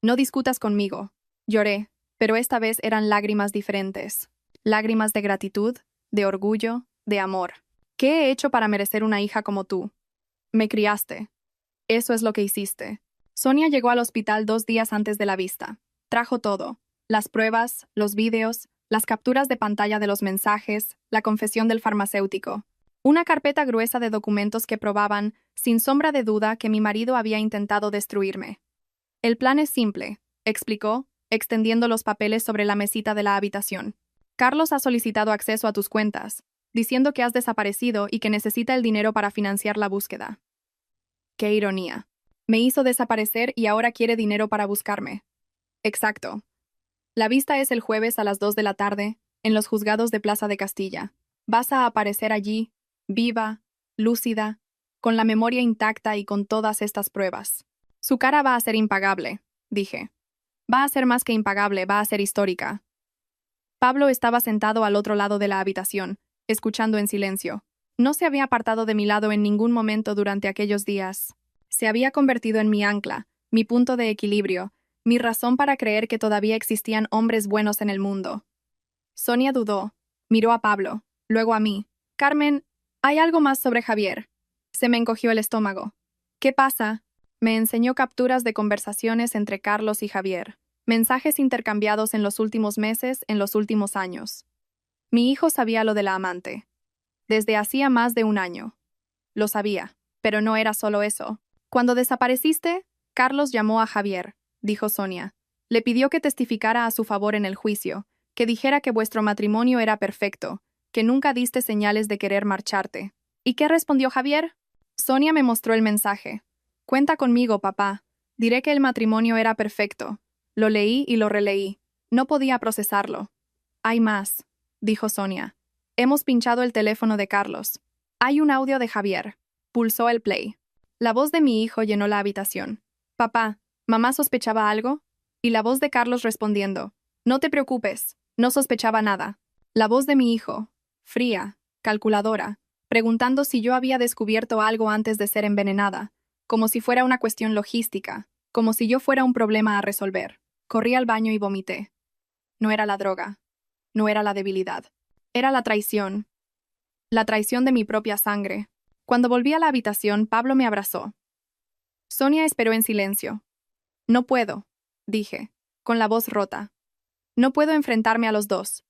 No discutas conmigo. Lloré, pero esta vez eran lágrimas diferentes. Lágrimas de gratitud, de orgullo, de amor. ¿Qué he hecho para merecer una hija como tú? Me criaste. Eso es lo que hiciste. Sonia llegó al hospital 2 días antes de la vista. Trajo todo. Las pruebas, los vídeos, las capturas de pantalla de los mensajes, la confesión del farmacéutico. Una carpeta gruesa de documentos que probaban, sin sombra de duda, que mi marido había intentado destruirme. El plan es simple, explicó, extendiendo los papeles sobre la mesita de la habitación. Carlos ha solicitado acceso a tus cuentas, diciendo que has desaparecido y que necesita el dinero para financiar la búsqueda. Qué ironía. Me hizo desaparecer y ahora quiere dinero para buscarme. Exacto. La vista es el jueves a las 2 de la tarde, en los juzgados de Plaza de Castilla. Vas a aparecer allí, viva, lúcida, con la memoria intacta y con todas estas pruebas. Su cara va a ser impagable, dije. Va a ser más que impagable, va a ser histórica. Pablo estaba sentado al otro lado de la habitación, escuchando en silencio. No se había apartado de mi lado en ningún momento durante aquellos días. Se había convertido en mi ancla, mi punto de equilibrio, mi razón para creer que todavía existían hombres buenos en el mundo. Sonia dudó, miró a Pablo, luego a mí. Carmen, hay algo más sobre Javier. Se me encogió el estómago. ¿Qué pasa? Me enseñó capturas de conversaciones entre Carlos y Javier, mensajes intercambiados en los últimos meses, en los últimos años. Mi hijo sabía lo de la amante. Desde hacía más de 1 año. Lo sabía, pero no era solo eso. Cuando desapareciste, Carlos llamó a Javier, dijo Sonia. Le pidió que testificara a su favor en el juicio, que dijera que vuestro matrimonio era perfecto, que nunca diste señales de querer marcharte. ¿Y qué respondió Javier? Sonia me mostró el mensaje. Cuenta conmigo, papá. Diré que el matrimonio era perfecto. Lo leí y lo releí. No podía procesarlo. Hay más, dijo Sonia. Hemos pinchado el teléfono de Carlos. Hay un audio de Javier. Pulsó el play. La voz de mi hijo llenó la habitación. Papá, ¿mamá sospechaba algo? Y la voz de Carlos respondiendo. No te preocupes, no sospechaba nada. La voz de mi hijo, fría, calculadora, preguntando si yo había descubierto algo antes de ser envenenada, como si fuera una cuestión logística, como si yo fuera un problema a resolver. Corrí al baño y vomité. No era la droga, no era la debilidad, era la traición de mi propia sangre. Cuando volví a la habitación, Pablo me abrazó. Sonia esperó en silencio. No puedo, dije, con la voz rota. No puedo enfrentarme a los dos.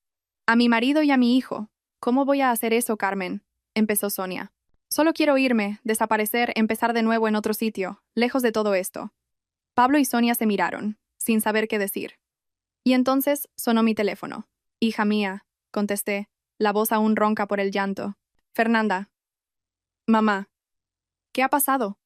A mi marido y a mi hijo. ¿Cómo voy a hacer eso, Carmen? Empezó Sonia. Solo quiero irme, desaparecer, empezar de nuevo en otro sitio, lejos de todo esto. Pablo y Sonia se miraron, sin saber qué decir. Y entonces sonó mi teléfono. Hija mía, contesté, la voz aún ronca por el llanto. Fernanda. Mamá. ¿Qué ha pasado?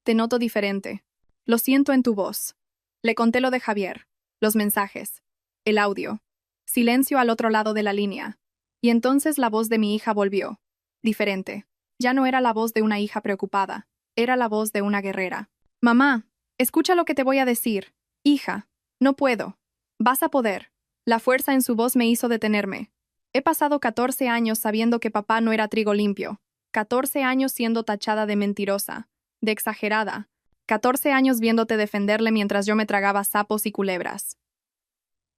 Te noto diferente. Lo siento en tu voz. Le conté lo de Javier, los mensajes, el audio. Silencio al otro lado de la línea. Y entonces la voz de mi hija volvió. Diferente. Ya no era la voz de una hija preocupada. Era la voz de una guerrera. Mamá, escucha lo que te voy a decir. Hija, no puedo. Vas a poder. La fuerza en su voz me hizo detenerme. He pasado 14 años sabiendo que papá no era trigo limpio. 14 años siendo tachada de mentirosa, de exagerada. 14 años viéndote defenderle mientras yo me tragaba sapos y culebras.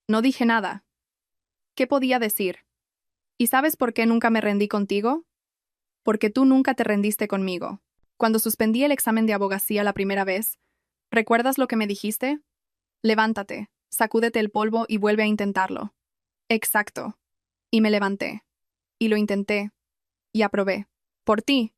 No dije nada. ¿Qué podía decir? ¿Y sabes por qué nunca me rendí contigo? Porque tú nunca te rendiste conmigo. Cuando suspendí el examen de abogacía la primera vez, ¿recuerdas lo que me dijiste? Levántate, sacúdete el polvo y vuelve a intentarlo. Exacto. Y me levanté. Y lo intenté. Y aprobé. Por ti.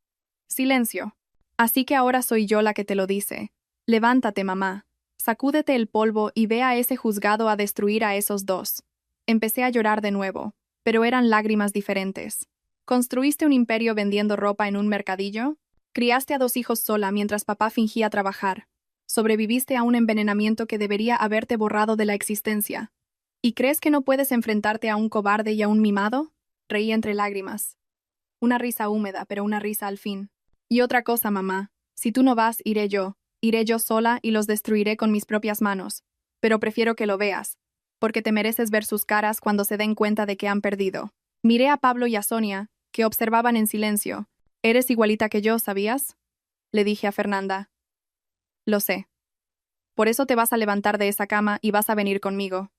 Silencio. Así que ahora soy yo la que te lo dice. Levántate, mamá. Sacúdete el polvo y ve a ese juzgado a destruir a esos dos. Empecé a llorar de nuevo, pero eran lágrimas diferentes. ¿Construiste un imperio vendiendo ropa en un mercadillo? Criaste a 2 hijos sola mientras papá fingía trabajar. Sobreviviste a un envenenamiento que debería haberte borrado de la existencia. ¿Y crees que no puedes enfrentarte a un cobarde y a un mimado? Reí entre lágrimas. Una risa húmeda, pero una risa al fin. Y otra cosa, mamá. Si tú no vas, iré yo. Iré yo sola y los destruiré con mis propias manos. Pero prefiero que lo veas, porque te mereces ver sus caras cuando se den cuenta de que han perdido. Miré a Pablo y a Sonia, que observaban en silencio. Eres igualita que yo, ¿sabías? Le dije a Fernanda. Lo sé. Por eso te vas a levantar de esa cama y vas a venir conmigo.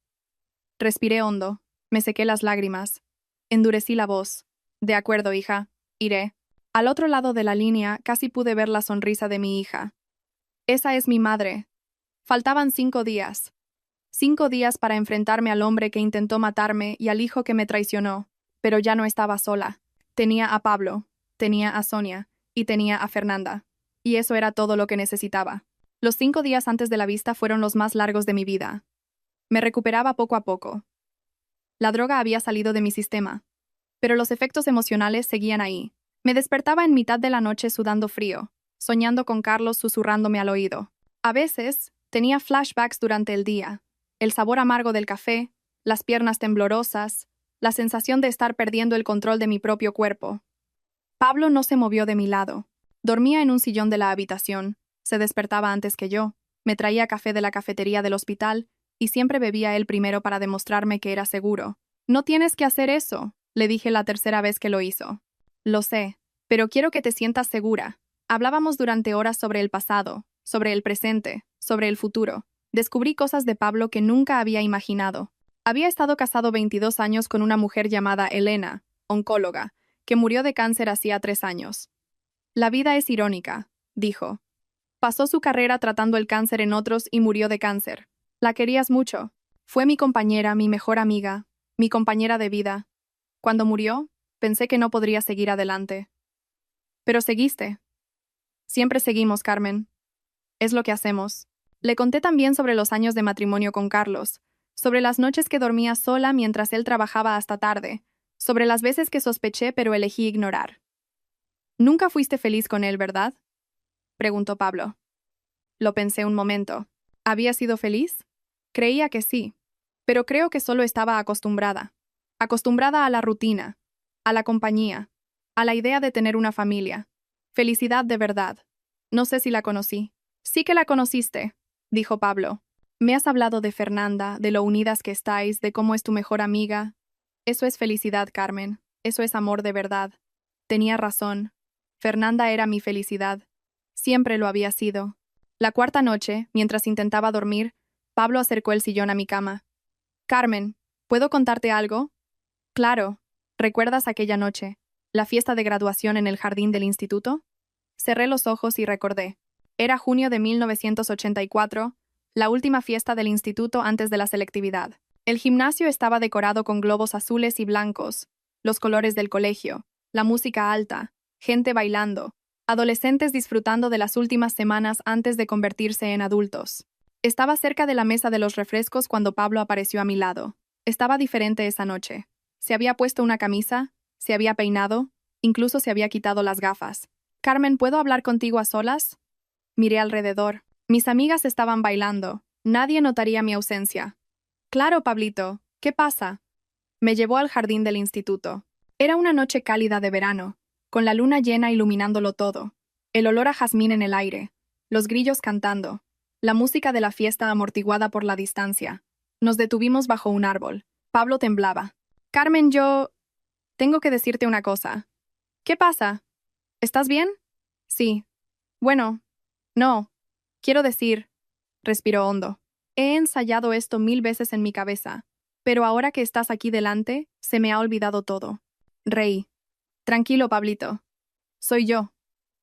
Respiré hondo. Me sequé las lágrimas. Endurecí la voz. De acuerdo, hija. Iré. Al otro lado de la línea casi pude ver la sonrisa de mi hija. Esa es mi madre. Faltaban 5 días. 5 días para enfrentarme al hombre que intentó matarme y al hijo que me traicionó. Pero ya no estaba sola. Tenía a Pablo, tenía a Sonia y tenía a Fernanda. Y eso era todo lo que necesitaba. Los 5 días antes de la vista fueron los más largos de mi vida. Me recuperaba poco a poco. La droga había salido de mi sistema, pero los efectos emocionales seguían ahí. Me despertaba en mitad de la noche sudando frío, soñando con Carlos susurrándome al oído. A veces, tenía flashbacks durante el día. El sabor amargo del café, las piernas temblorosas, la sensación de estar perdiendo el control de mi propio cuerpo. Pablo no se movió de mi lado. Dormía en un sillón de la habitación. Se despertaba antes que yo. Me traía café de la cafetería del hospital y siempre bebía él primero para demostrarme que era seguro. No tienes que hacer eso, le dije la tercera vez que lo hizo. Lo sé, pero quiero que te sientas segura. Hablábamos durante horas sobre el pasado, sobre el presente, sobre el futuro. Descubrí cosas de Pablo que nunca había imaginado. Había estado casado 22 años con una mujer llamada Elena, oncóloga, que murió de cáncer hacía 3 años. La vida es irónica, dijo. Pasó su carrera tratando el cáncer en otros y murió de cáncer. La querías mucho. Fue mi compañera, mi mejor amiga, mi compañera de vida. Cuando murió, pensé que no podría seguir adelante. Pero seguiste. Siempre seguimos, Carmen. Es lo que hacemos. Le conté también sobre los años de matrimonio con Carlos, sobre las noches que dormía sola mientras él trabajaba hasta tarde, sobre las veces que sospeché pero elegí ignorar. Nunca fuiste feliz con él, ¿verdad? Preguntó Pablo. Lo pensé un momento. ¿Había sido feliz? Creía que sí, pero creo que solo estaba acostumbrada. Acostumbrada a la rutina, a la compañía, a la idea de tener una familia. Felicidad de verdad. No sé si la conocí. Sí que la conociste, dijo Pablo. Me has hablado de Fernanda, de lo unidas que estáis, de cómo es tu mejor amiga. Eso es felicidad, Carmen. Eso es amor de verdad. Tenía razón. Fernanda era mi felicidad. Siempre lo había sido. La cuarta noche, mientras intentaba dormir, Pablo acercó el sillón a mi cama. Carmen, ¿puedo contarte algo? Claro. ¿Recuerdas aquella noche? ¿La fiesta de graduación en el jardín del instituto? Cerré los ojos y recordé. Era junio de 1984, la última fiesta del instituto antes de la selectividad. El gimnasio estaba decorado con globos azules y blancos, los colores del colegio, la música alta, gente bailando, adolescentes disfrutando de las últimas semanas antes de convertirse en adultos. Estaba cerca de la mesa de los refrescos cuando Pablo apareció a mi lado. Estaba diferente esa noche. Se había puesto una camisa, se había peinado, incluso se había quitado las gafas. Carmen, ¿puedo hablar contigo a solas? Miré alrededor. Mis amigas estaban bailando. Nadie notaría mi ausencia. Claro, Pablito. ¿Qué pasa? Me llevó al jardín del instituto. Era una noche cálida de verano, con la luna llena iluminándolo todo, el olor a jazmín en el aire, los grillos cantando, la música de la fiesta amortiguada por la distancia. Nos detuvimos bajo un árbol. Pablo temblaba. Carmen, tengo que decirte una cosa. ¿Qué pasa? ¿Estás bien? Sí. Bueno, no. Quiero decir, respiró hondo. He ensayado esto 1000 veces en mi cabeza, pero ahora que estás aquí delante, se me ha olvidado todo. Reí. Tranquilo, Pablito. Soy yo.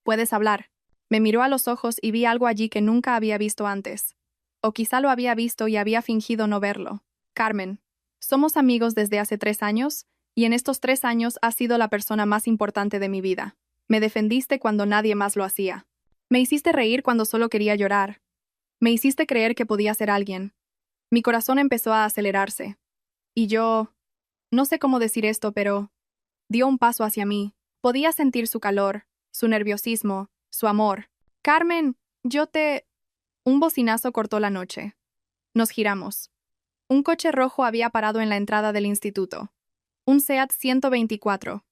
Puedes hablar. Me miró a los ojos y vi algo allí que nunca había visto antes. O quizá lo había visto y había fingido no verlo. Carmen, somos amigos desde hace 3 años Y en estos 3 años has sido la persona más importante de mi vida. Me defendiste cuando nadie más lo hacía. Me hiciste reír cuando solo quería llorar. Me hiciste creer que podía ser alguien. Mi corazón empezó a acelerarse. Y yo... no sé cómo decir esto, pero... dio un paso hacia mí. Podía sentir su calor, su nerviosismo, su amor. Carmen, yo te... Un bocinazo cortó la noche. Nos giramos. Un coche rojo había parado en la entrada del instituto. Un SEAT 124,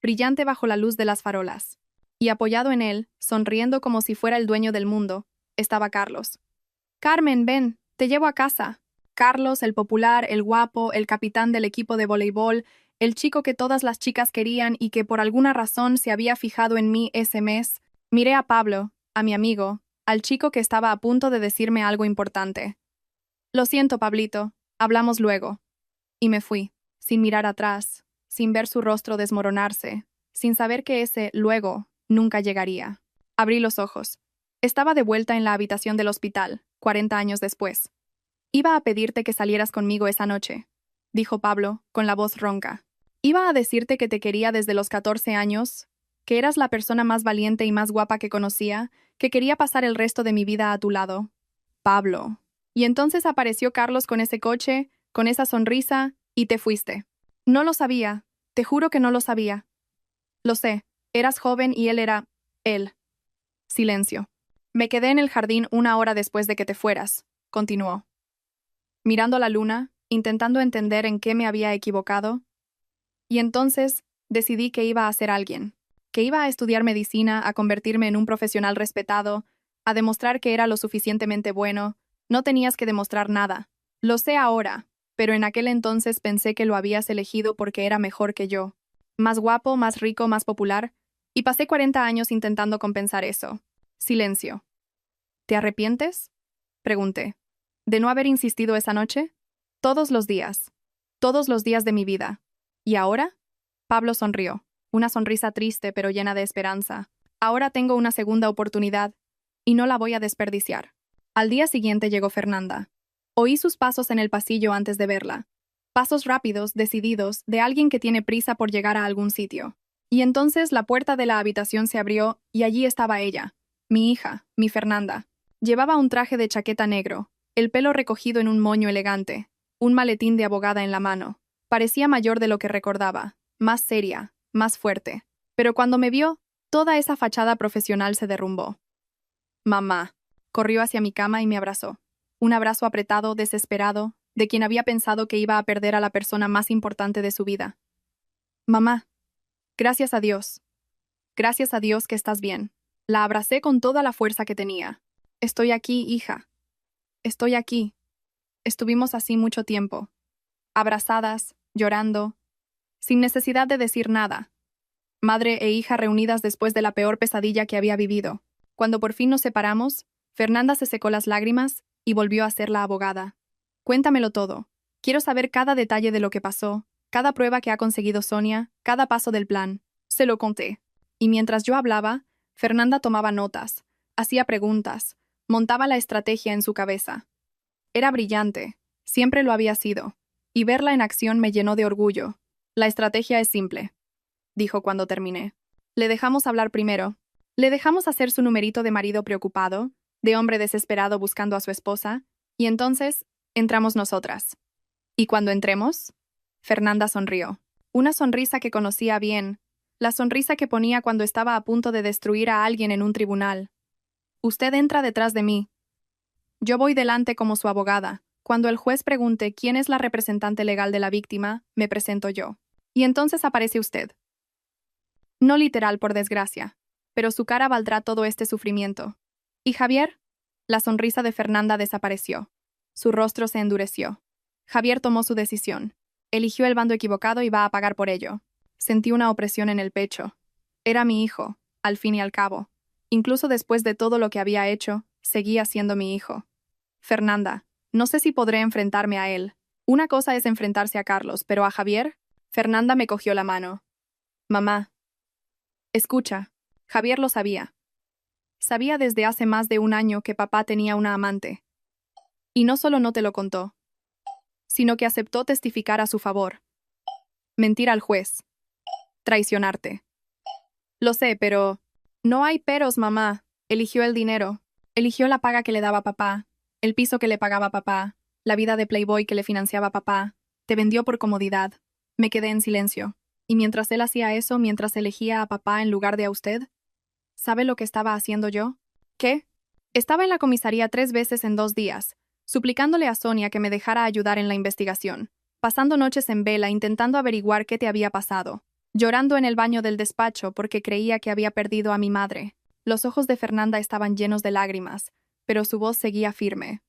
brillante bajo la luz de las farolas. Y apoyado en él, sonriendo como si fuera el dueño del mundo, estaba Carlos. Carmen, ven, te llevo a casa. Carlos, el popular, el guapo, el capitán del equipo de voleibol, el chico que todas las chicas querían y que por alguna razón se había fijado en mí ese mes. Miré a Pablo, a mi amigo, al chico que estaba a punto de decirme algo importante. Lo siento, Pablito, hablamos luego. Y me fui, sin mirar atrás, sin ver su rostro desmoronarse, sin saber que ese luego nunca llegaría. Abrí los ojos. Estaba de vuelta en la habitación del hospital, 40 años después. Iba a pedirte que salieras conmigo esa noche, dijo Pablo, con la voz ronca. Iba a decirte que te quería desde los 14 años, que eras la persona más valiente y más guapa que conocía, que quería pasar el resto de mi vida a tu lado. Pablo. Y entonces apareció Carlos con ese coche, con esa sonrisa, y te fuiste. No lo sabía, te juro que no lo sabía. Lo sé, eras joven y él era... él. Silencio. Me quedé en el jardín 1 hora después de que te fueras, continuó. Mirando la luna, intentando entender en qué me había equivocado. Y entonces decidí que iba a ser alguien, que iba a estudiar medicina, a convertirme en un profesional respetado, a demostrar que era lo suficientemente bueno. No tenías que demostrar nada. Lo sé ahora, pero en aquel entonces pensé que lo habías elegido porque era mejor que yo. Más guapo, más rico, más popular, y pasé 40 años intentando compensar eso. Silencio. ¿Te arrepientes? Pregunté. ¿De no haber insistido esa noche? Todos los días. Todos los días de mi vida. ¿Y ahora? Pablo sonrió, una sonrisa triste pero llena de esperanza. Ahora tengo una segunda oportunidad, y no la voy a desperdiciar. Al día siguiente llegó Fernanda. Oí sus pasos en el pasillo antes de verla. Pasos rápidos, decididos, de alguien que tiene prisa por llegar a algún sitio. Y entonces la puerta de la habitación se abrió y allí estaba ella, mi hija, mi Fernanda. Llevaba un traje de chaqueta negro, el pelo recogido en un moño elegante, un maletín de abogada en la mano. Parecía mayor de lo que recordaba, más seria, más fuerte. Pero cuando me vio, toda esa fachada profesional se derrumbó. Mamá. Corrió hacia mi cama y me abrazó. Un abrazo apretado, desesperado, de quien había pensado que iba a perder a la persona más importante de su vida. Mamá. Gracias a Dios. Gracias a Dios que estás bien. La abracé con toda la fuerza que tenía. Estoy aquí, hija. Estoy aquí. Estuvimos así mucho tiempo. Abrazadas, llorando, sin necesidad de decir nada. Madre e hija reunidas después de la peor pesadilla que había vivido. Cuando por fin nos separamos, Fernanda se secó las lágrimas y volvió a ser la abogada. Cuéntamelo todo. Quiero saber cada detalle de lo que pasó, cada prueba que ha conseguido Sonia, cada paso del plan. Se lo conté. Y mientras yo hablaba, Fernanda tomaba notas, hacía preguntas, montaba la estrategia en su cabeza. Era brillante, siempre lo había sido, y verla en acción me llenó de orgullo. La estrategia es simple, dijo cuando terminé. Le dejamos hablar primero. Le dejamos hacer su numerito de marido preocupado, de hombre desesperado buscando a su esposa, y entonces entramos nosotras. ¿Y cuando entremos? Fernanda sonrió. Una sonrisa que conocía bien, la sonrisa que ponía cuando estaba a punto de destruir a alguien en un tribunal. Usted entra detrás de mí. Yo voy delante como su abogada. Cuando el juez pregunte quién es la representante legal de la víctima, me presento yo. Y entonces aparece usted. No literal, por desgracia, pero su cara valdrá todo este sufrimiento. ¿Y Javier? La sonrisa de Fernanda desapareció. Su rostro se endureció. Javier tomó su decisión. Eligió el bando equivocado y va a pagar por ello. Sentí una opresión en el pecho. Era mi hijo, al fin y al cabo. Incluso después de todo lo que había hecho, seguía siendo mi hijo. Fernanda, no sé si podré enfrentarme a él. Una cosa es enfrentarse a Carlos, pero a Javier... Fernanda me cogió la mano. Mamá. Escucha, Javier lo sabía. Sabía desde hace más de un año que papá tenía una amante. Y no solo no te lo contó, sino que aceptó testificar a su favor. Mentir al juez. Traicionarte. Lo sé, pero... No hay peros, mamá. Eligió el dinero. Eligió la paga que le daba papá, el piso que le pagaba papá, la vida de playboy que le financiaba papá. Te vendió por comodidad. Me quedé en silencio. Y mientras él hacía eso, mientras elegía a papá en lugar de a usted, ¿sabe lo que estaba haciendo yo? ¿Qué? Estaba en la comisaría 3 veces en 2 días, suplicándole a Sonia que me dejara ayudar en la investigación, pasando noches en vela intentando averiguar qué te había pasado, llorando en el baño del despacho porque creía que había perdido a mi madre. Los ojos de Fernanda estaban llenos de lágrimas, pero su voz seguía firme.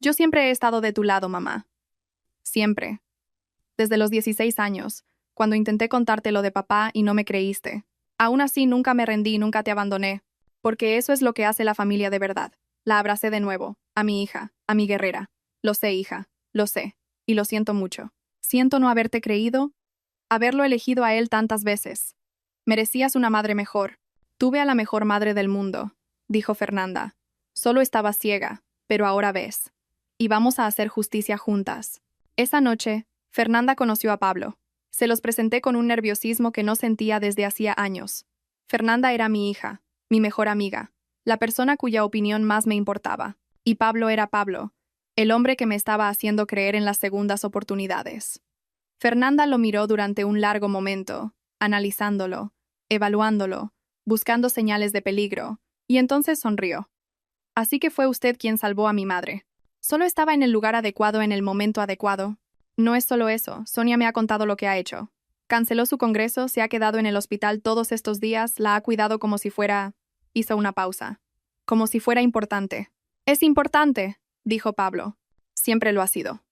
Yo siempre he estado de tu lado, mamá. Siempre. Desde los 16 años, cuando intenté contarte lo de papá y no me creíste. Aún así, nunca me rendí, nunca te abandoné, porque eso es lo que hace la familia de verdad. La abracé de nuevo, a mi hija, a mi guerrera. Lo sé, hija, lo sé, y lo siento mucho. Siento no haberte creído, haberlo elegido a él tantas veces. Merecías una madre mejor. Tuve a la mejor madre del mundo, dijo Fernanda. Solo estaba ciega, pero ahora ves. Y vamos a hacer justicia juntas. Esa noche, Fernanda conoció a Pablo. Se los presenté con un nerviosismo que no sentía desde hacía años. Fernanda era mi hija, mi mejor amiga, la persona cuya opinión más me importaba. Y Pablo era Pablo, el hombre que me estaba haciendo creer en las segundas oportunidades. Fernanda lo miró durante un largo momento, analizándolo, evaluándolo, buscando señales de peligro, y entonces sonrió. Así que fue usted quien salvó a mi madre. Solo estaba en el lugar adecuado en el momento adecuado. No es solo eso, Sonia me ha contado lo que ha hecho. Canceló su congreso, se ha quedado en el hospital todos estos días, la ha cuidado como si fuera... Hizo una pausa. Como si fuera importante. Es importante, dijo Pablo. Siempre lo ha sido.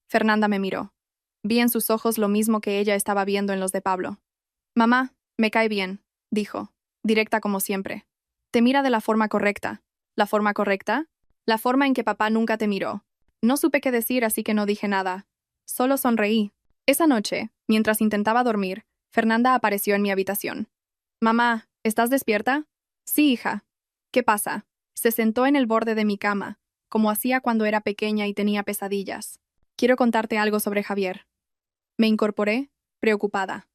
Fernanda me miró. Vi en sus ojos lo mismo que ella estaba viendo en los de Pablo. Mamá, me cae bien, dijo, directa como siempre. Te mira de la forma correcta. ¿La forma correcta? La forma en que papá nunca te miró. No supe qué decir, así que no dije nada. Solo sonreí. Esa noche, mientras intentaba dormir, Fernanda apareció en mi habitación. Mamá, ¿estás despierta? Sí, hija. ¿Qué pasa? Se sentó en el borde de mi cama, como hacía cuando era pequeña y tenía pesadillas. Quiero contarte algo sobre Javier. Me incorporé, preocupada.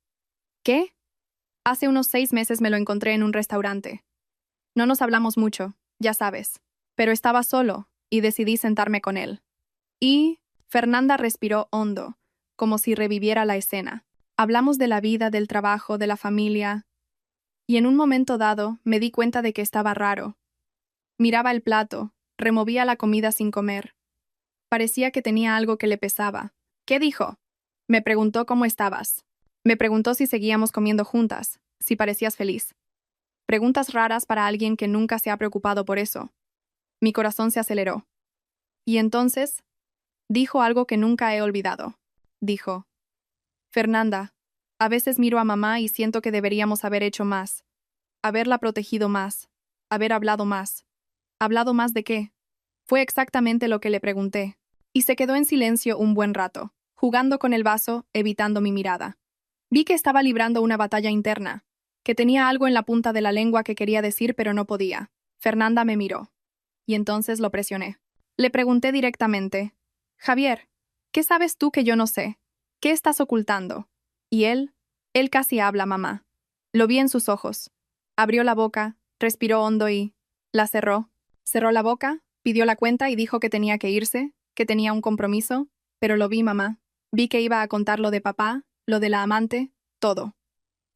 ¿Qué? Hace unos 6 meses me lo encontré en un restaurante. No nos hablamos mucho, ya sabes, pero estaba solo, y decidí sentarme con él. Y... Fernanda respiró hondo, como si reviviera la escena. Hablamos de la vida, del trabajo, de la familia, y en un momento dado me di cuenta de que estaba raro. Miraba el plato, removía la comida sin comer. Parecía que tenía algo que le pesaba. ¿Qué dijo? Me preguntó cómo estabas. Me preguntó si seguíamos comiendo juntas, si parecías feliz. Preguntas raras para alguien que nunca se ha preocupado por eso. Mi corazón se aceleró. Y entonces, dijo algo que nunca he olvidado. Dijo: Fernanda, a veces miro a mamá y siento que deberíamos haber hecho más, haberla protegido más, haber hablado más. ¿Hablado más de qué? Fue exactamente lo que le pregunté, y se quedó en silencio un buen rato, jugando con el vaso, evitando mi mirada. Vi que estaba librando una batalla interna, que tenía algo en la punta de la lengua que quería decir pero no podía. Fernanda me miró, y entonces lo presioné. Le pregunté directamente: Javier, ¿qué sabes tú que yo no sé? ¿Qué estás ocultando? Y él casi habla, mamá. Lo vi en sus ojos. Abrió la boca, respiró hondo y... la cerró. Cerró la boca, pidió la cuenta y dijo que tenía que irse, que tenía un compromiso, pero lo vi, mamá. Vi que iba a contar lo de papá, lo de la amante, todo.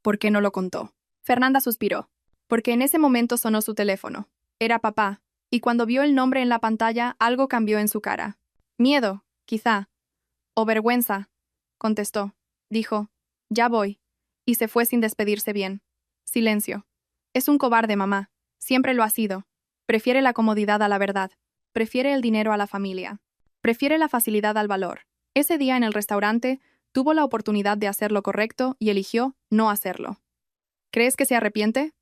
¿Por qué no lo contó? Fernanda suspiró, porque en ese momento sonó su teléfono. Era papá, y cuando vio el nombre en la pantalla, algo cambió en su cara. Miedo, quizá. O vergüenza, contestó. Dijo: ya voy. Y se fue sin despedirse bien. Silencio. Es un cobarde, mamá. Siempre lo ha sido. Prefiere la comodidad a la verdad. Prefiere el dinero a la familia. Prefiere la facilidad al valor. Ese día en el restaurante, tuvo la oportunidad de hacer lo correcto y eligió no hacerlo. ¿Crees que se arrepiente?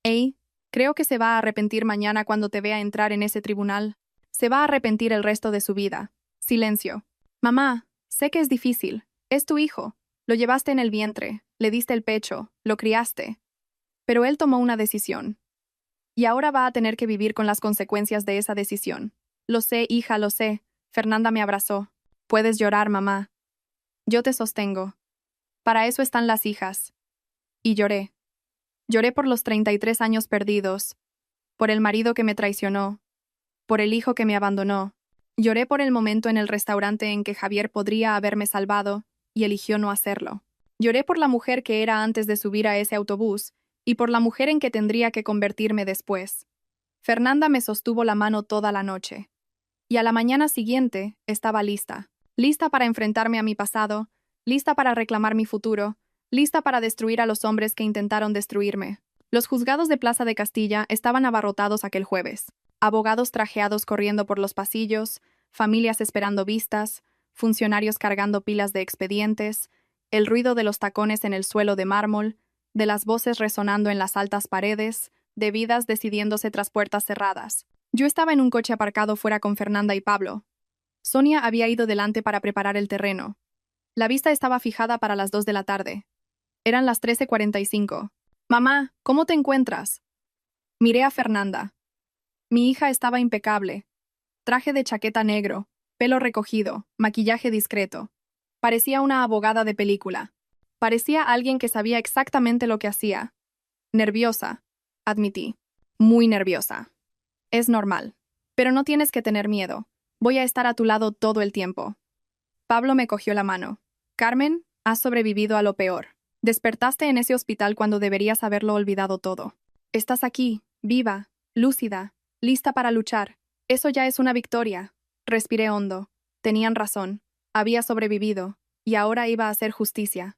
Ey, creo que se va a arrepentir mañana cuando te vea entrar en ese tribunal. Se va a arrepentir el resto de su vida. Silencio. Mamá, sé que es difícil. Es tu hijo. Lo llevaste en el vientre, le diste el pecho, lo criaste. Pero él tomó una decisión. Y ahora va a tener que vivir con las consecuencias de esa decisión. Lo sé, hija, lo sé. Fernanda me abrazó. Puedes llorar, mamá. Yo te sostengo. Para eso están las hijas. Y lloré. Lloré por los 33 años perdidos, por el marido que me traicionó, por el hijo que me abandonó. Lloré por el momento en el restaurante en que Javier podría haberme salvado y eligió no hacerlo. Lloré por la mujer que era antes de subir a ese autobús y por la mujer en que tendría que convertirme después. Fernanda me sostuvo la mano toda la noche. Y a la mañana siguiente estaba lista. Lista para enfrentarme a mi pasado, lista para reclamar mi futuro, lista para destruir a los hombres que intentaron destruirme. Los juzgados de Plaza de Castilla estaban abarrotados aquel jueves. Abogados trajeados corriendo por los pasillos, familias esperando vistas, funcionarios cargando pilas de expedientes, el ruido de los tacones en el suelo de mármol, de las voces resonando en las altas paredes, de vidas decidiéndose tras puertas cerradas. Yo estaba en un coche aparcado fuera con Fernanda y Pablo. Sonia había ido delante para preparar el terreno. La vista estaba fijada para las 2 de la tarde. Eran las 13:45. «Mamá, ¿cómo te encuentras?» Miré a Fernanda. Mi hija estaba impecable. Traje de chaqueta negro, pelo recogido, maquillaje discreto. Parecía una abogada de película. Parecía alguien que sabía exactamente lo que hacía. Nerviosa, admití. Muy nerviosa. Es normal. Pero no tienes que tener miedo. Voy a estar a tu lado todo el tiempo. Pablo me cogió la mano. Carmen, has sobrevivido a lo peor. Despertaste en ese hospital cuando deberías haberlo olvidado todo. Estás aquí, viva, lúcida, lista para luchar. Eso ya es una victoria. Respiré hondo. Tenían razón. Había sobrevivido, y ahora iba a hacer justicia.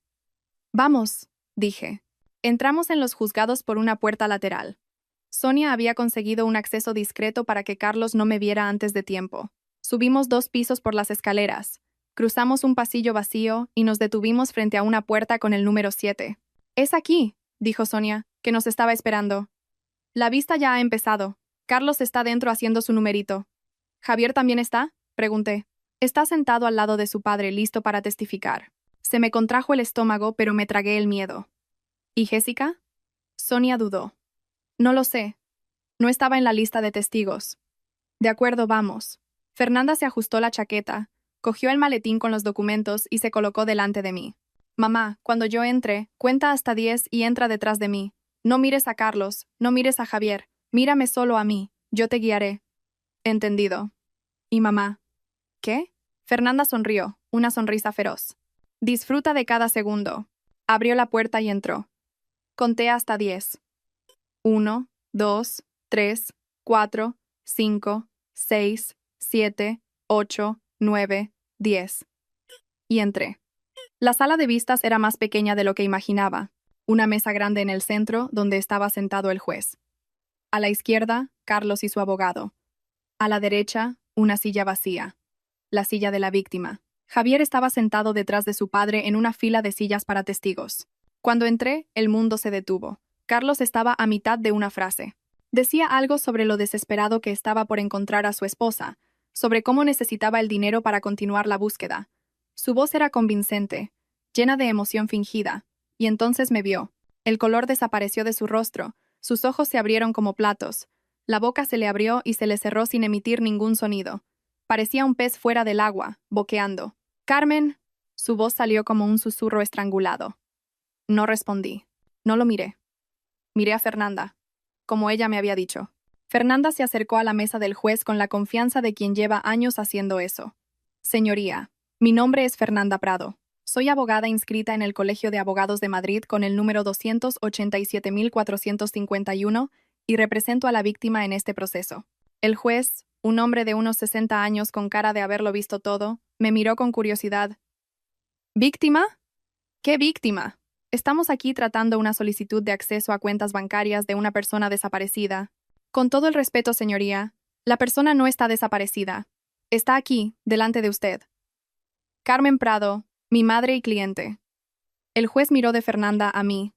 Vamos, dije. Entramos en los juzgados por una puerta lateral. Sonia había conseguido un acceso discreto para que Carlos no me viera antes de tiempo. Subimos 2 pisos por las escaleras. Cruzamos un pasillo vacío y nos detuvimos frente a una puerta con el número 7. «Es aquí», dijo Sonia, que nos estaba esperando. «La vista ya ha empezado. Carlos está dentro haciendo su numerito». «¿Javier también está?», pregunté. Está sentado al lado de su padre, listo para testificar. Se me contrajo el estómago, pero me tragué el miedo. «¿Y Jessica?» Sonia dudó. «No lo sé. No estaba en la lista de testigos». «De acuerdo, vamos». Fernanda se ajustó la chaqueta, cogió el maletín con los documentos y se colocó delante de mí. «Mamá, cuando yo entre, cuenta hasta 10 y entra detrás de mí. No mires a Carlos, no mires a Javier, mírame solo a mí, yo te guiaré». «Entendido». «¿Y mamá?» «¿Qué?» Fernanda sonrió, una sonrisa feroz. «Disfruta de cada segundo». Abrió la puerta y entró. Conté hasta 10. 1, 2, 3, 4, 5, 6, 7, 8, 9, 10. Y entré. La sala de vistas era más pequeña de lo que imaginaba. Una mesa grande en el centro, donde estaba sentado el juez. A la izquierda, Carlos y su abogado. A la derecha, una silla vacía. La silla de la víctima. Javier estaba sentado detrás de su padre en una fila de sillas para testigos. Cuando entré, el mundo se detuvo. Carlos estaba a mitad de una frase. Decía algo sobre lo desesperado que estaba por encontrar a su esposa, sobre cómo necesitaba el dinero para continuar la búsqueda. Su voz era convincente, llena de emoción fingida, y entonces me vio. El color desapareció de su rostro, sus ojos se abrieron como platos, la boca se le abrió y se le cerró sin emitir ningún sonido. Parecía un pez fuera del agua, boqueando. «Carmen», su voz salió como un susurro estrangulado. No respondí. No lo miré. Miré a Fernanda, como ella me había dicho. Fernanda se acercó a la mesa del juez con la confianza de quien lleva años haciendo eso. «Señoría, mi nombre es Fernanda Prado. Soy abogada inscrita en el Colegio de Abogados de Madrid con el número 287.451 y represento a la víctima en este proceso». El juez, un hombre de unos 60 años con cara de haberlo visto todo, me miró con curiosidad. «¿Víctima? ¿Qué víctima? Estamos aquí tratando una solicitud de acceso a cuentas bancarias de una persona desaparecida. Con todo el respeto, señoría, la persona no está desaparecida. Está aquí, delante de usted. Carmen Prado, mi madre y cliente». El juez miró de Fernanda a mí,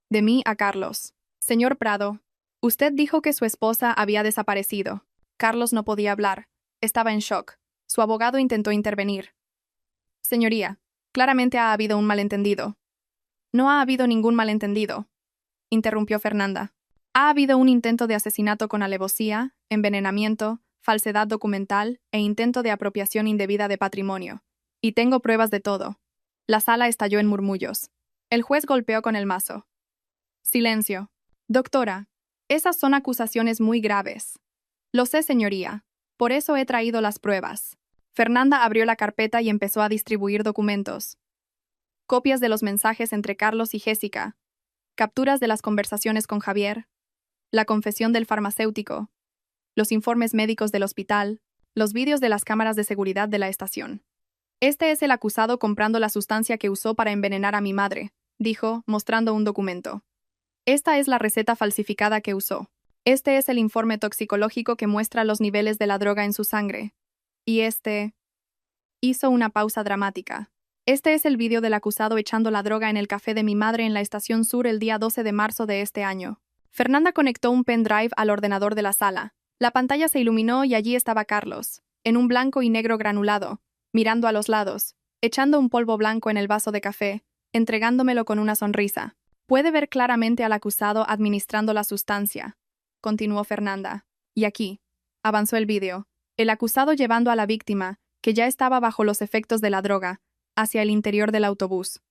de mí a Carlos. «Señor Prado, usted dijo que su esposa había desaparecido». Carlos no podía hablar. Estaba en shock. Su abogado intentó intervenir. «Señoría, claramente ha habido un malentendido». «No ha habido ningún malentendido», interrumpió Fernanda. «Ha habido un intento de asesinato con alevosía, envenenamiento, falsedad documental e intento de apropiación indebida de patrimonio. Y tengo pruebas de todo». La sala estalló en murmullos. El juez golpeó con el mazo. Silencio. Doctora, esas son acusaciones muy graves. Lo sé, señoría. Por eso he traído las pruebas. Fernanda abrió la carpeta y empezó a distribuir documentos. Copias de los mensajes entre Carlos y Jessica, capturas de las conversaciones con Javier, la confesión del farmacéutico, los informes médicos del hospital, los vídeos de las cámaras de seguridad de la estación. Este es el acusado comprando la sustancia que usó para envenenar a mi madre, dijo, mostrando un documento. Esta es la receta falsificada que usó. Este es el informe toxicológico que muestra los niveles de la droga en su sangre. Y hizo una pausa dramática. Este es el vídeo del acusado echando la droga en el café de mi madre en la estación sur el día 12 de marzo de este año. Fernanda conectó un pendrive al ordenador de la sala. La pantalla se iluminó y allí estaba Carlos, en un blanco y negro granulado, mirando a los lados, echando un polvo blanco en el vaso de café, entregándomelo con una sonrisa. Puede ver claramente al acusado administrando la sustancia, continuó Fernanda. Y aquí, avanzó el vídeo, el acusado llevando a la víctima, que ya estaba bajo los efectos de la droga, hacia el interior del autobús.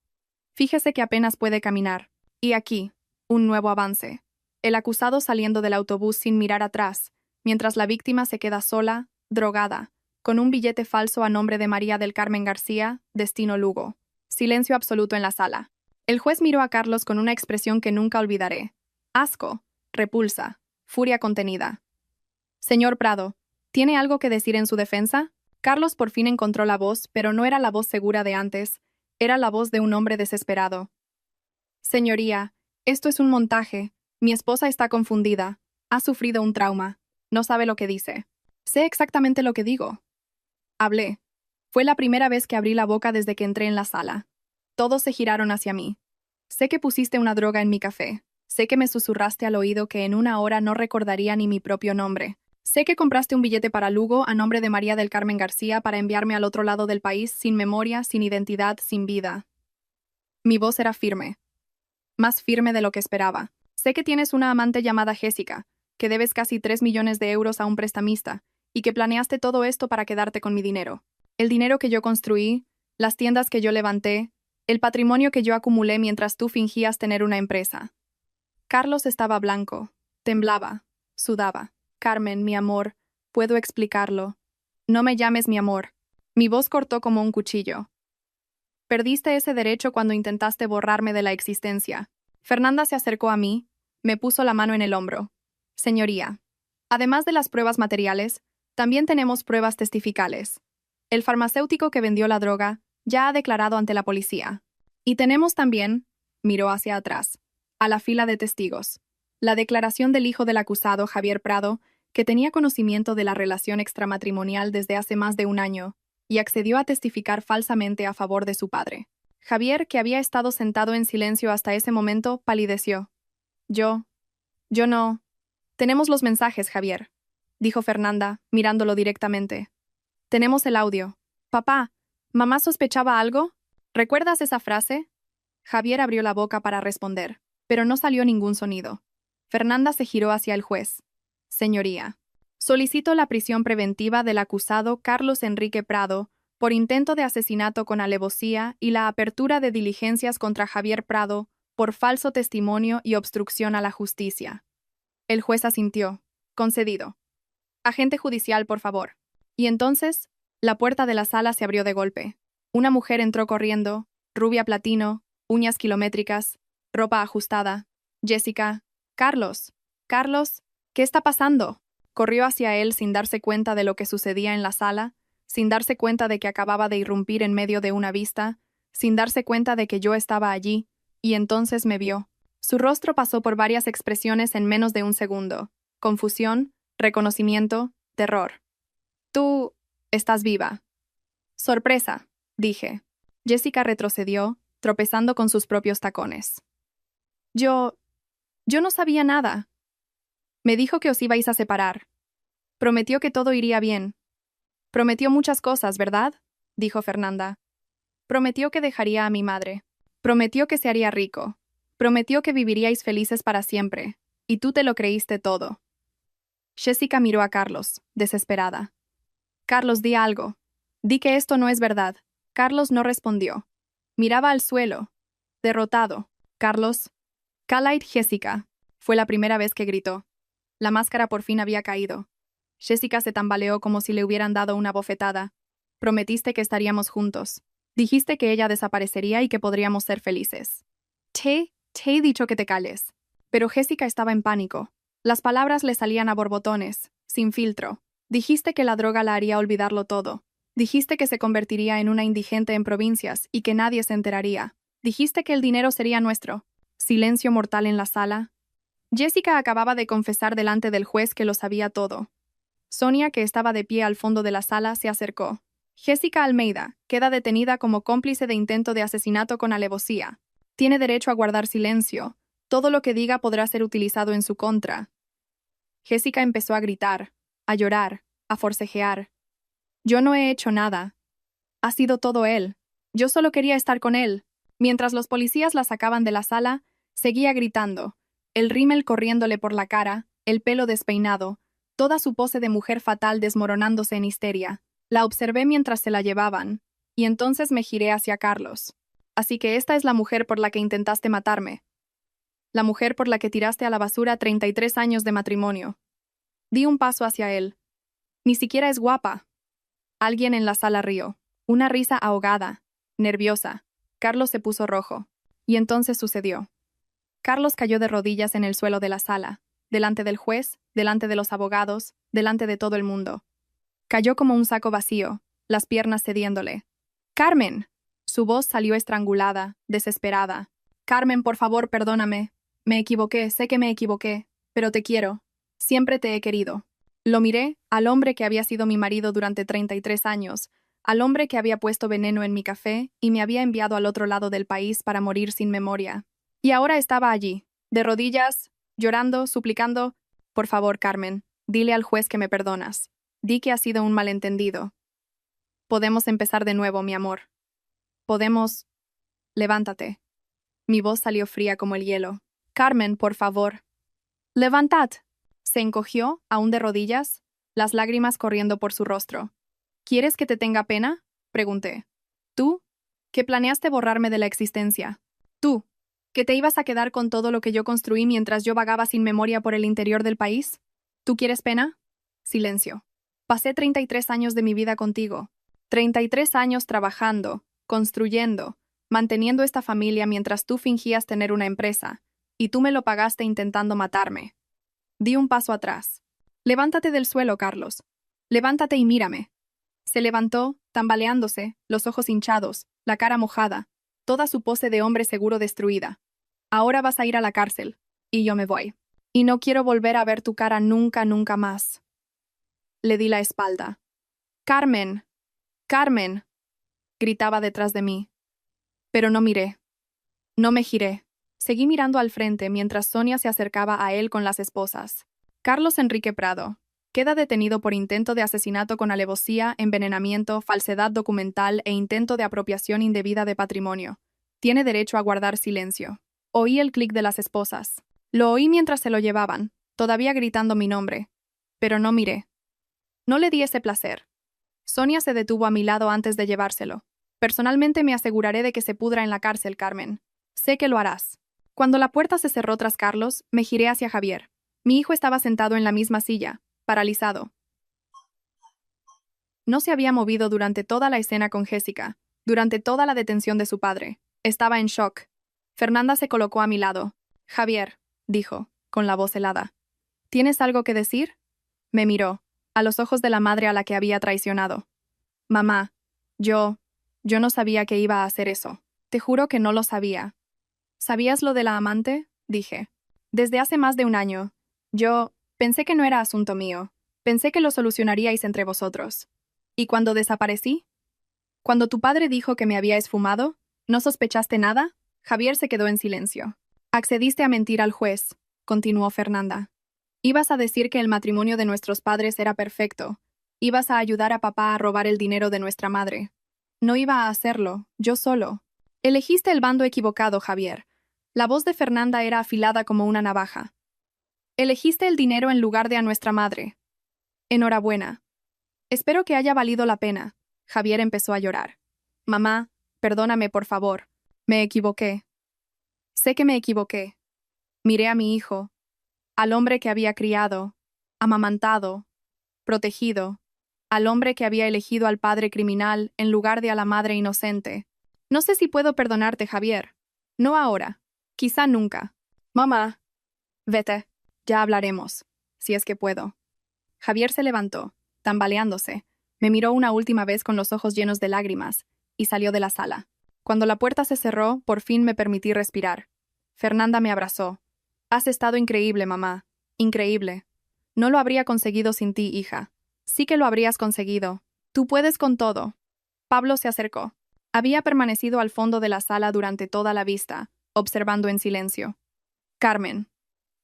Fíjese que apenas puede caminar. Y aquí, un nuevo avance. El acusado saliendo del autobús sin mirar atrás, mientras la víctima se queda sola, drogada, con un billete falso a nombre de María del Carmen García, destino Lugo. Silencio absoluto en la sala. El juez miró a Carlos con una expresión que nunca olvidaré. Asco, repulsa, furia contenida. Señor Prado, ¿tiene algo que decir en su defensa? Carlos por fin encontró la voz, pero no era la voz segura de antes, era la voz de un hombre desesperado. Señoría, esto es un montaje. Mi esposa está confundida. Ha sufrido un trauma. No sabe lo que dice. Sé exactamente lo que digo. Hablé. Fue la primera vez que abrí la boca desde que entré en la sala. Todos se giraron hacia mí. Sé que pusiste una droga en mi café. Sé que me susurraste al oído que en una hora no recordaría ni mi propio nombre. Sé que compraste un billete para Lugo a nombre de María del Carmen García para enviarme al otro lado del país sin memoria, sin identidad, sin vida. Mi voz era firme. Más firme de lo que esperaba. Sé que tienes una amante llamada Jessica, que debes casi 3 millones de euros a un prestamista, y que planeaste todo esto para quedarte con mi dinero. El dinero que yo construí, las tiendas que yo levanté, el patrimonio que yo acumulé mientras tú fingías tener una empresa. Carlos estaba blanco, temblaba, sudaba. Carmen, mi amor, puedo explicarlo. No me llames mi amor. Mi voz cortó como un cuchillo. Perdiste ese derecho cuando intentaste borrarme de la existencia. Fernanda se acercó a mí, me puso la mano en el hombro. Señoría, además de las pruebas materiales, también tenemos pruebas testificales. El farmacéutico que vendió la droga ya ha declarado ante la policía. Y tenemos también, miró hacia atrás, a la fila de testigos, la declaración del hijo del acusado, Javier Prado, que tenía conocimiento de la relación extramatrimonial desde hace más de un año, y accedió a testificar falsamente a favor de su padre. Javier, que había estado sentado en silencio hasta ese momento, palideció. Yo no. Tenemos los mensajes, Javier, dijo Fernanda, mirándolo directamente. Tenemos el audio. Papá, ¿mamá sospechaba algo? ¿Recuerdas esa frase? Javier abrió la boca para responder, pero no salió ningún sonido. Fernanda se giró hacia el juez. Señoría, solicito la prisión preventiva del acusado Carlos Enrique Prado por intento de asesinato con alevosía y la apertura de diligencias contra Javier Prado por falso testimonio y obstrucción a la justicia. El juez asintió. Concedido. Agente judicial, por favor. Y entonces, la puerta de la sala se abrió de golpe. Una mujer entró corriendo, rubia platino, uñas kilométricas, ropa ajustada. Jessica. Carlos. Carlos. ¿Qué está pasando? Corrió hacia él sin darse cuenta de lo que sucedía en la sala, sin darse cuenta de que acababa de irrumpir en medio de una vista, sin darse cuenta de que yo estaba allí, y entonces me vio. Su rostro pasó por varias expresiones en menos de un segundo. Confusión, reconocimiento, terror. Tú estás viva. Sorpresa, dije. Jessica retrocedió, tropezando con sus propios tacones. Yo no sabía nada. Me dijo que os ibais a separar. Prometió que todo iría bien. Prometió muchas cosas, ¿verdad? Dijo Fernanda. Prometió que dejaría a mi madre. Prometió que se haría rico. Prometió que viviríais felices para siempre. Y tú te lo creíste todo. Jessica miró a Carlos, desesperada. Carlos, di algo. Di que esto no es verdad. Carlos no respondió. Miraba al suelo. Derrotado. Carlos. Callite Jessica. Fue la primera vez que gritó. La máscara por fin había caído. Jessica se tambaleó como si le hubieran dado una bofetada. Prometiste que estaríamos juntos. Dijiste que ella desaparecería y que podríamos ser felices. Te he dicho que te calles. Pero Jessica estaba en pánico. Las palabras le salían a borbotones, sin filtro. Dijiste que la droga la haría olvidarlo todo. Dijiste que se convertiría en una indigente en provincias y que nadie se enteraría. Dijiste que el dinero sería nuestro. Silencio mortal en la sala. Jessica acababa de confesar delante del juez que lo sabía todo. Sonia, que estaba de pie al fondo de la sala, se acercó. Jessica Almeida queda detenida como cómplice de intento de asesinato con alevosía. Tiene derecho a guardar silencio. Todo lo que diga podrá ser utilizado en su contra. Jessica empezó a gritar, a llorar, a forcejear. Yo no he hecho nada. Ha sido todo él. Yo solo quería estar con él. Mientras los policías la sacaban de la sala, seguía gritando, el rímel corriéndole por la cara, el pelo despeinado, toda su pose de mujer fatal desmoronándose en histeria. La observé mientras se la llevaban, y entonces me giré hacia Carlos. Así que esta es la mujer por la que intentaste matarme. La mujer por la que tiraste a la basura 33 años de matrimonio. Di un paso hacia él. Ni siquiera es guapa. Alguien en la sala rió. Una risa ahogada, nerviosa. Carlos se puso rojo. Y entonces sucedió. Carlos cayó de rodillas en el suelo de la sala, delante del juez, delante de los abogados, delante de todo el mundo. Cayó como un saco vacío, las piernas cediéndole. ¡Carmen! Su voz salió estrangulada, desesperada. Carmen, por favor, perdóname. Me equivoqué, sé que me equivoqué, pero te quiero. Siempre te he querido. Lo miré, al hombre que había sido mi marido durante 33 años, al hombre que había puesto veneno en mi café y me había enviado al otro lado del país para morir sin memoria. Y ahora estaba allí, de rodillas, llorando, suplicando, por favor, Carmen, dile al juez que me perdonas. Di que ha sido un malentendido. Podemos empezar de nuevo, mi amor. Podemos... Levántate. Mi voz salió fría como el hielo. Carmen, por favor. Levantad. Se encogió, aún de rodillas, las lágrimas corriendo por su rostro. ¿Quieres que te tenga pena? Pregunté. ¿Tú? ¿Que planeaste borrarme de la existencia? ¿Tú? ¿Que te ibas a quedar con todo lo que yo construí mientras yo vagaba sin memoria por el interior del país? ¿Tú quieres pena? Silencio. Pasé 33 años de mi vida contigo. 33 años trabajando, construyendo, manteniendo esta familia mientras tú fingías tener una empresa, y tú me lo pagaste intentando matarme. Di un paso atrás. Levántate del suelo, Carlos. Levántate y mírame. Se levantó, tambaleándose, los ojos hinchados, la cara mojada, toda su pose de hombre seguro destruida. Ahora vas a ir a la cárcel, y yo me voy. Y no quiero volver a ver tu cara nunca, nunca más. Le di la espalda. Carmen, Carmen, gritaba detrás de mí. Pero no miré. No me giré. Seguí mirando al frente mientras Sonia se acercaba a él con las esposas. Carlos Enrique Prado. Queda detenido por intento de asesinato con alevosía, envenenamiento, falsedad documental e intento de apropiación indebida de patrimonio. Tiene derecho a guardar silencio. Oí el clic de las esposas. Lo oí mientras se lo llevaban, todavía gritando mi nombre. Pero no miré. No le di ese placer. Sonia se detuvo a mi lado antes de llevárselo. Personalmente me aseguraré de que se pudra en la cárcel, Carmen. Sé que lo harás. Cuando la puerta se cerró tras Carlos, me giré hacia Javier. Mi hijo estaba sentado en la misma silla, paralizado. No se había movido durante toda la escena con Jessica, durante toda la detención de su padre. Estaba en shock. Fernanda se colocó a mi lado. Javier, dijo, con la voz helada. ¿Tienes algo que decir? Me miró, a los ojos de la madre a la que había traicionado. Mamá, yo no sabía que iba a hacer eso. Te juro que no lo sabía. ¿Sabías lo de la amante? Dije. Desde hace más de un año. Yo pensé que no era asunto mío. Pensé que lo solucionaríais entre vosotros. ¿Y cuando desaparecí? Cuando tu padre dijo que me había esfumado, ¿no sospechaste nada? Javier se quedó en silencio. Accediste a mentir al juez, continuó Fernanda. Ibas a decir que el matrimonio de nuestros padres era perfecto. Ibas a ayudar a papá a robar el dinero de nuestra madre. No iba a hacerlo, yo solo. Elegiste el bando equivocado, Javier. La voz de Fernanda era afilada como una navaja. Elegiste el dinero en lugar de a nuestra madre. Enhorabuena. Espero que haya valido la pena. Javier empezó a llorar. Mamá, perdóname, por favor. Me equivoqué. Sé que me equivoqué. Miré a mi hijo, al hombre que había criado, amamantado, protegido, al hombre que había elegido al padre criminal en lugar de a la madre inocente. No sé si puedo perdonarte, Javier. No ahora. Quizá nunca. Mamá. Vete. Ya hablaremos. Si es que puedo. Javier se levantó, tambaleándose, me miró una última vez con los ojos llenos de lágrimas, y salió de la sala. Cuando la puerta se cerró, por fin me permití respirar. Fernanda me abrazó. Has estado increíble, mamá. Increíble. No lo habría conseguido sin ti, hija. Sí que lo habrías conseguido. Tú puedes con todo. Pablo se acercó. Había permanecido al fondo de la sala durante toda la vista, observando en silencio. Carmen,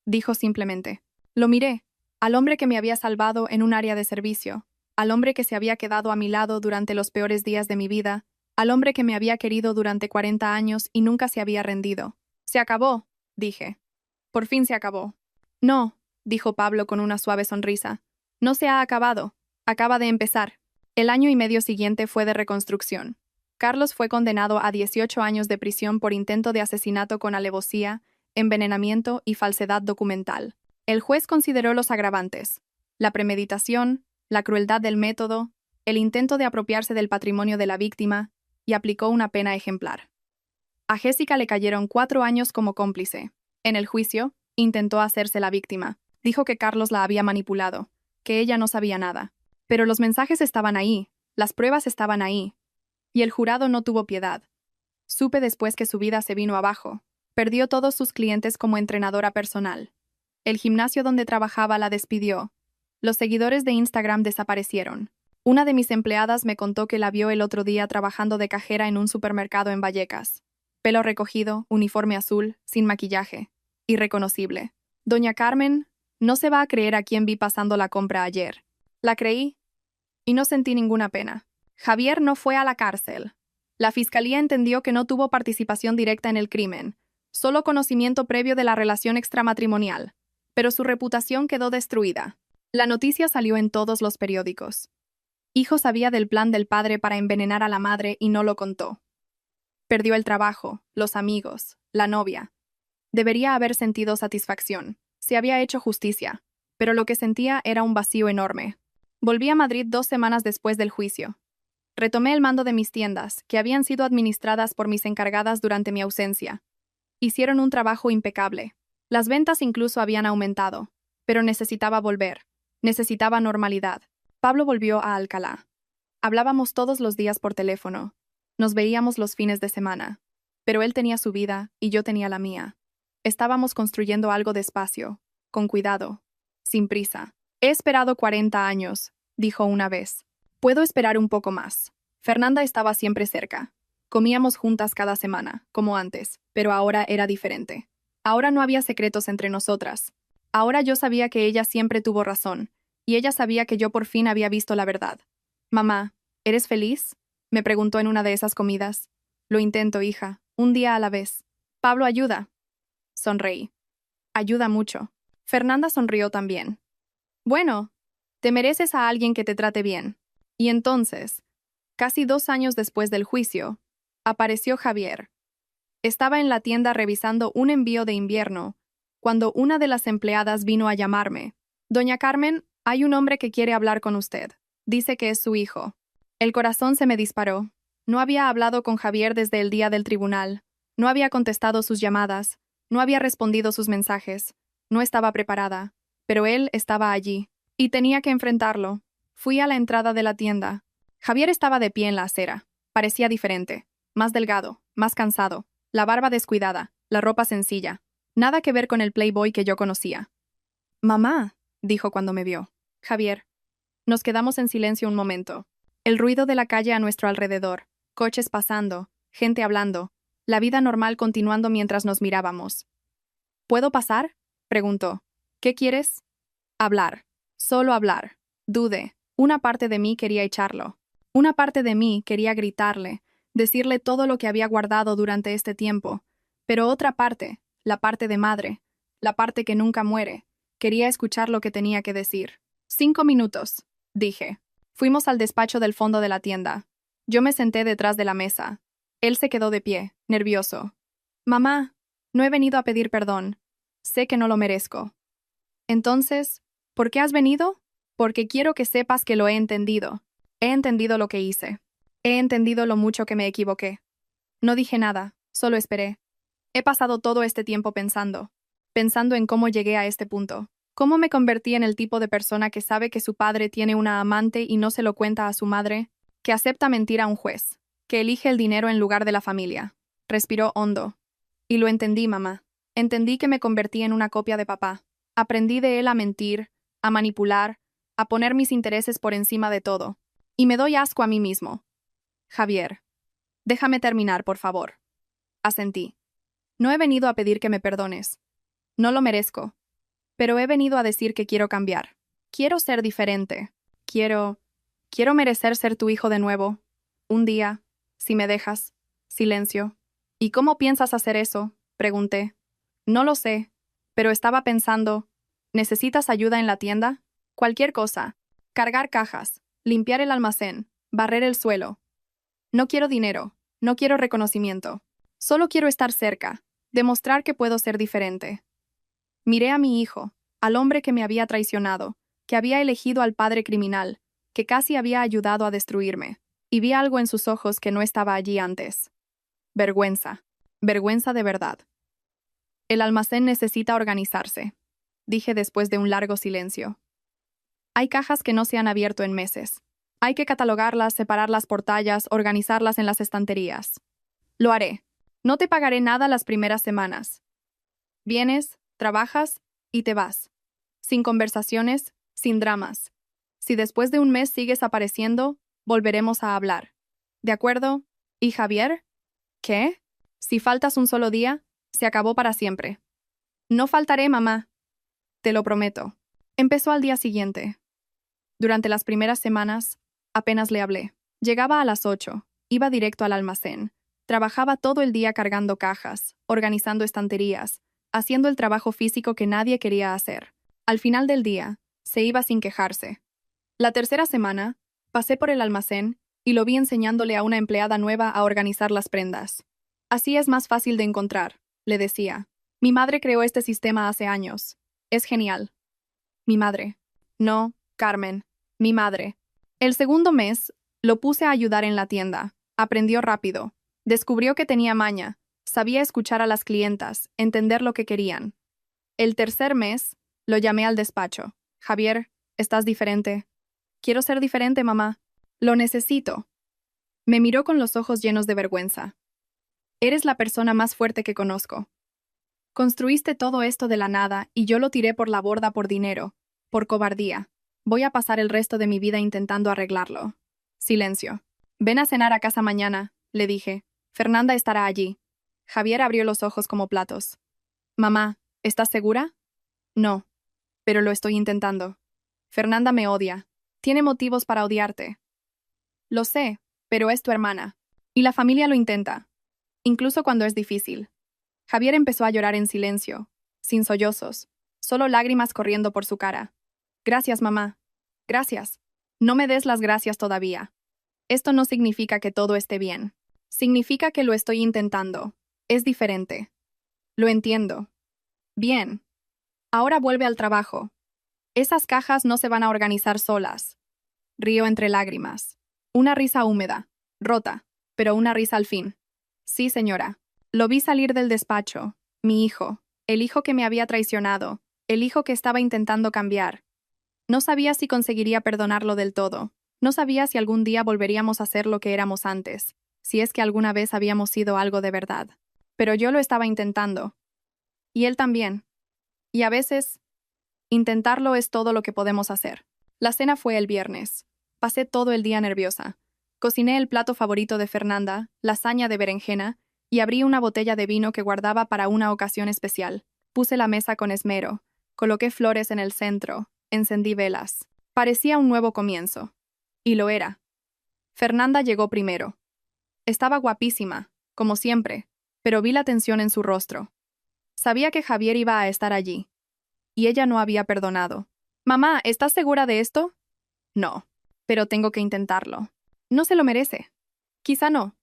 dijo simplemente. Lo miré, al hombre que me había salvado en un área de servicio, al hombre que se había quedado a mi lado durante los peores días de mi vida, al hombre que me había querido durante 40 años y nunca se había rendido. Se acabó, dije. Por fin se acabó. No, dijo Pablo con una suave sonrisa. No se ha acabado. Acaba de empezar. El año y medio siguiente fue de reconstrucción. Carlos fue condenado a 18 años de prisión por intento de asesinato con alevosía, envenenamiento y falsedad documental. El juez consideró los agravantes: la premeditación, la crueldad del método, el intento de apropiarse del patrimonio de la víctima, y aplicó una pena ejemplar. A Jessica le cayeron 4 años como cómplice. En el juicio, intentó hacerse la víctima. Dijo que Carlos la había manipulado, que ella no sabía nada. Pero los mensajes estaban ahí, las pruebas estaban ahí. Y el jurado no tuvo piedad. Supe después que su vida se vino abajo. Perdió todos sus clientes como entrenadora personal. El gimnasio donde trabajaba la despidió. Los seguidores de Instagram desaparecieron. Una de mis empleadas me contó que la vio el otro día trabajando de cajera en un supermercado en Vallecas. Pelo recogido, uniforme azul, sin maquillaje. Irreconocible. Doña Carmen, no se va a creer a quién vi pasando la compra ayer. La creí y no sentí ninguna pena. Javier no fue a la cárcel. La fiscalía entendió que no tuvo participación directa en el crimen, solo conocimiento previo de la relación extramatrimonial, pero su reputación quedó destruida. La noticia salió en todos los periódicos. Hijo sabía del plan del padre para envenenar a la madre y no lo contó. Perdió el trabajo, los amigos, la novia. Debería haber sentido satisfacción. Se había hecho justicia, pero lo que sentía era un vacío enorme. Volví a Madrid 2 semanas después del juicio. Retomé el mando de mis tiendas, que habían sido administradas por mis encargadas durante mi ausencia. Hicieron un trabajo impecable. Las ventas incluso habían aumentado, pero necesitaba volver. Necesitaba normalidad. Pablo volvió a Alcalá. Hablábamos todos los días por teléfono. Nos veíamos los fines de semana. Pero él tenía su vida y yo tenía la mía. Estábamos construyendo algo despacio, con cuidado, sin prisa. He esperado 40 años, dijo una vez. Puedo esperar un poco más. Fernanda estaba siempre cerca. Comíamos juntas cada semana, como antes, pero ahora era diferente. Ahora no había secretos entre nosotras. Ahora yo sabía que ella siempre tuvo razón, y ella sabía que yo por fin había visto la verdad. Mamá, ¿eres feliz?, me preguntó en una de esas comidas. Lo intento, hija, un día a la vez. Pablo ayuda. Sonreí. Ayuda mucho. Fernanda sonrió también. Bueno, te mereces a alguien que te trate bien. Y entonces, casi 2 años después del juicio, apareció Javier. Estaba en la tienda revisando un envío de invierno, cuando una de las empleadas vino a llamarme. Doña Carmen, hay un hombre que quiere hablar con usted. Dice que es su hijo. El corazón se me disparó. No había hablado con Javier desde el día del tribunal. No había contestado sus llamadas. No había respondido sus mensajes. No estaba preparada. Pero él estaba allí. Y tenía que enfrentarlo. Fui a la entrada de la tienda. Javier estaba de pie en la acera. Parecía diferente. Más delgado, más cansado. La barba descuidada, la ropa sencilla. Nada que ver con el playboy que yo conocía. «Mamá», dijo cuando me vio. «Javier». Nos quedamos en silencio un momento. El ruido de la calle a nuestro alrededor. Coches pasando, gente hablando. La vida normal continuando mientras nos mirábamos. «¿Puedo pasar?», preguntó. «¿Qué quieres?» «Hablar. Solo hablar». Dudé. Una parte de mí quería echarlo. Una parte de mí quería gritarle, decirle todo lo que había guardado durante este tiempo. Pero otra parte, la parte de madre, la parte que nunca muere, quería escuchar lo que tenía que decir. 5 minutos, dije. Fuimos al despacho del fondo de la tienda. Yo me senté detrás de la mesa. Él se quedó de pie, nervioso. «Mamá», No he venido a pedir perdón. Sé que no lo merezco. Entonces, ¿por qué has venido? Porque quiero que sepas que lo he entendido. He entendido lo que hice. He entendido lo mucho que me equivoqué. No dije nada, solo esperé. He pasado todo este tiempo pensando en cómo llegué a este punto. ¿Cómo me convertí en el tipo de persona que sabe que su padre tiene una amante y no se lo cuenta a su madre? Que acepta mentir a un juez. Que elige el dinero en lugar de la familia. Respiró hondo. Y lo entendí, mamá. Entendí que me convertí en una copia de papá. Aprendí de él a mentir, a manipular, a poner mis intereses por encima de todo. Y me doy asco a mí mismo. Javier, déjame terminar, por favor. Asentí. No he venido a pedir que me perdones. No lo merezco. Pero he venido a decir que quiero cambiar. Quiero ser diferente. Quiero merecer ser tu hijo de nuevo. Un día, si me dejas. Silencio. ¿Y cómo piensas hacer eso? Pregunté. No lo sé, pero estaba pensando, ¿necesitas ayuda en la tienda? Cualquier cosa. Cargar cajas, limpiar el almacén, barrer el suelo. No quiero dinero, no quiero reconocimiento. Solo quiero estar cerca, demostrar que puedo ser diferente. Miré a mi hijo, al hombre que me había traicionado, que había elegido al padre criminal, que casi había ayudado a destruirme, y vi algo en sus ojos que no estaba allí antes. Vergüenza. Vergüenza de verdad. El almacén necesita organizarse, dije después de un largo silencio. Hay cajas que no se han abierto en meses. Hay que catalogarlas, separarlas por tallas, organizarlas en las estanterías. Lo haré. No te pagaré nada las primeras semanas. Vienes, trabajas y te vas. Sin conversaciones, sin dramas. Si después de un mes sigues apareciendo, volveremos a hablar. ¿De acuerdo? ¿Y Javier? ¿Qué? Si faltas un solo día, se acabó para siempre. No faltaré, mamá. Te lo prometo. Empezó al día siguiente. Durante las primeras semanas, apenas le hablé. Llegaba a las 8, iba directo al almacén. Trabajaba todo el día cargando cajas, organizando estanterías, haciendo el trabajo físico que nadie quería hacer. Al final del día, se iba sin quejarse. La tercera semana, pasé por el almacén y lo vi enseñándole a una empleada nueva a organizar las prendas. Así es más fácil de encontrar, le decía. Mi madre creó este sistema hace años. Es genial. Mi madre. No, Carmen. Mi madre. El segundo mes, lo puse a ayudar en la tienda. Aprendió rápido. Descubrió que tenía maña. Sabía escuchar a las clientas, entender lo que querían. El tercer mes, lo llamé al despacho. Javier, estás diferente. Quiero ser diferente, mamá. Lo necesito. Me miró con los ojos llenos de vergüenza. Eres la persona más fuerte que conozco. Construiste todo esto de la nada y yo lo tiré por la borda por dinero, por cobardía. Voy a pasar el resto de mi vida intentando arreglarlo. Silencio. Ven a cenar a casa mañana, le dije. Fernanda estará allí. Javier abrió los ojos como platos. Mamá, ¿estás segura? No, pero lo estoy intentando. Fernanda me odia. Tiene motivos para odiarte. Lo sé, pero es tu hermana. Y la familia lo intenta. Incluso cuando es difícil. Javier empezó a llorar en silencio, sin sollozos, solo lágrimas corriendo por su cara. Gracias, mamá. Gracias. No me des las gracias todavía. Esto no significa que todo esté bien. Significa que lo estoy intentando. Es diferente. Lo entiendo. Bien. Ahora vuelve al trabajo. Esas cajas no se van a organizar solas. Río entre lágrimas. Una risa húmeda, rota, pero una risa al fin. Sí, señora. Lo vi salir del despacho. Mi hijo. El hijo que me había traicionado. El hijo que estaba intentando cambiar. No sabía si conseguiría perdonarlo del todo. No sabía si algún día volveríamos a ser lo que éramos antes. Si es que alguna vez habíamos sido algo de verdad. Pero yo lo estaba intentando. Y él también. Y a veces, intentarlo es todo lo que podemos hacer. La cena fue el viernes. Pasé todo el día nerviosa. Cociné el plato favorito de Fernanda, lasaña de berenjena, y abrí una botella de vino que guardaba para una ocasión especial. Puse la mesa con esmero. Coloqué flores en el centro. Encendí velas. Parecía un nuevo comienzo. Y lo era. Fernanda llegó primero. Estaba guapísima, como siempre, pero vi la tensión en su rostro. Sabía que Javier iba a estar allí. Y ella no había perdonado. Mamá, ¿estás segura de esto? No, pero tengo que intentarlo. No se lo merece. Quizá no,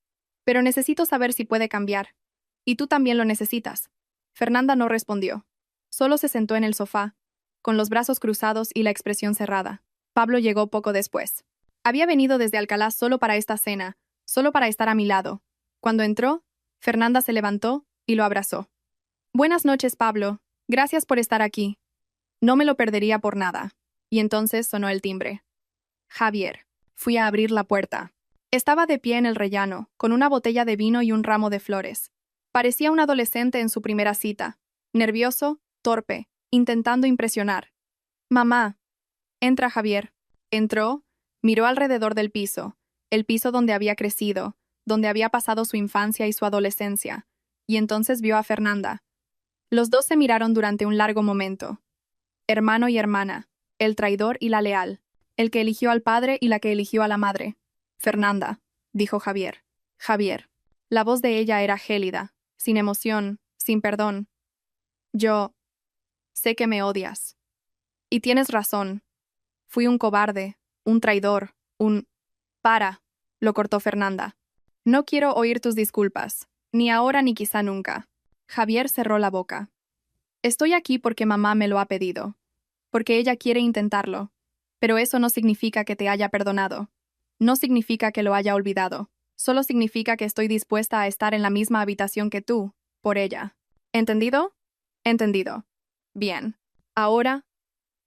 pero necesito saber si puede cambiar. Y tú también lo necesitas. Fernanda no respondió. Solo se sentó en el sofá, con los brazos cruzados y la expresión cerrada. Pablo llegó poco después. Había venido desde Alcalá solo para esta cena, solo para estar a mi lado. Cuando entró, Fernanda se levantó y lo abrazó. Buenas noches, Pablo. Gracias por estar aquí. No me lo perdería por nada. Y entonces sonó el timbre. Javier. Fui a abrir la puerta. Estaba de pie en el rellano, con una botella de vino y un ramo de flores. Parecía un adolescente en su primera cita, nervioso, torpe, intentando impresionar. Mamá. Entra Javier. Entró, miró alrededor del piso, el piso donde había crecido, donde había pasado su infancia y su adolescencia, y entonces vio a Fernanda. Los dos se miraron durante un largo momento. Hermano y hermana, el traidor y la leal, el que eligió al padre y la que eligió a la madre. Fernanda, dijo Javier. Javier. La voz de ella era gélida, sin emoción, sin perdón. Yo sé que me odias. Y tienes razón. Fui un cobarde, un traidor, un... Para, lo cortó Fernanda. No quiero oír tus disculpas, ni ahora ni quizá nunca. Javier cerró la boca. Estoy aquí porque mamá me lo ha pedido, porque ella quiere intentarlo, pero eso no significa que te haya perdonado. No significa que lo haya olvidado. Solo significa que estoy dispuesta a estar en la misma habitación que tú, por ella. ¿Entendido? Entendido. Bien. Ahora,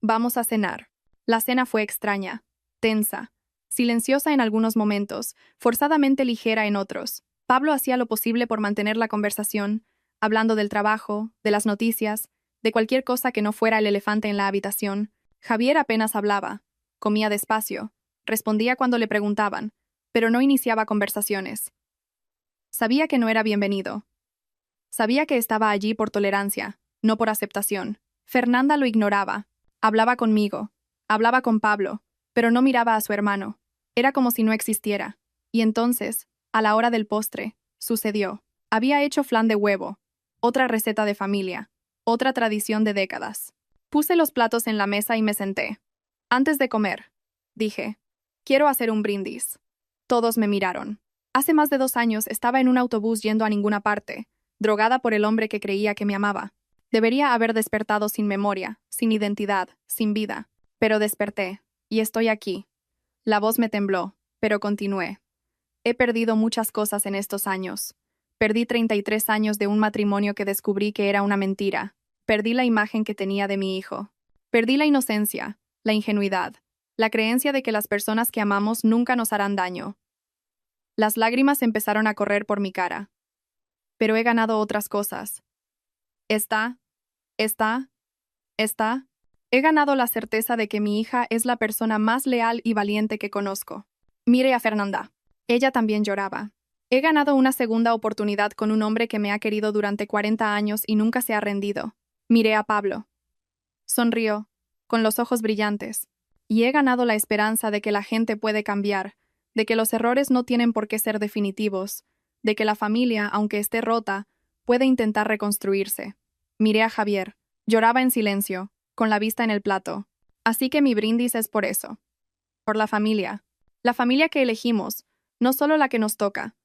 vamos a cenar. La cena fue extraña, tensa, silenciosa en algunos momentos, forzadamente ligera en otros. Pablo hacía lo posible por mantener la conversación, hablando del trabajo, de las noticias, de cualquier cosa que no fuera el elefante en la habitación. Javier apenas hablaba, comía despacio, respondía cuando le preguntaban, pero no iniciaba conversaciones. Sabía que no era bienvenido. Sabía que estaba allí por tolerancia, no por aceptación. Fernanda lo ignoraba. Hablaba conmigo, hablaba con Pablo, pero no miraba a su hermano. Era como si no existiera. Y entonces, a la hora del postre, sucedió. Había hecho flan de huevo, otra receta de familia, otra tradición de décadas. Puse los platos en la mesa y me senté. Antes de comer, dije, quiero hacer un brindis. Todos me miraron. Hace más de 2 años estaba en un autobús yendo a ninguna parte, drogada por el hombre que creía que me amaba. Debería haber despertado sin memoria, sin identidad, sin vida. Pero desperté, y estoy aquí. La voz me tembló, pero continué. He perdido muchas cosas en estos años. Perdí 33 años de un matrimonio que descubrí que era una mentira. Perdí la imagen que tenía de mi hijo. Perdí la inocencia, la ingenuidad, la creencia de que las personas que amamos nunca nos harán daño. Las lágrimas empezaron a correr por mi cara. Pero he ganado otras cosas. He ganado la certeza de que mi hija es la persona más leal y valiente que conozco. Mire a Fernanda. Ella también lloraba. He ganado una segunda oportunidad con un hombre que me ha querido durante 40 años y nunca se ha rendido. Miré a Pablo. Sonrió, con los ojos brillantes. Y he ganado la esperanza de que la gente puede cambiar, de que los errores no tienen por qué ser definitivos, de que la familia, aunque esté rota, puede intentar reconstruirse. Miré a Javier. Lloraba en silencio, con la vista en el plato. Así que mi brindis es por eso. Por la familia. La familia que elegimos, no solo la que nos toca.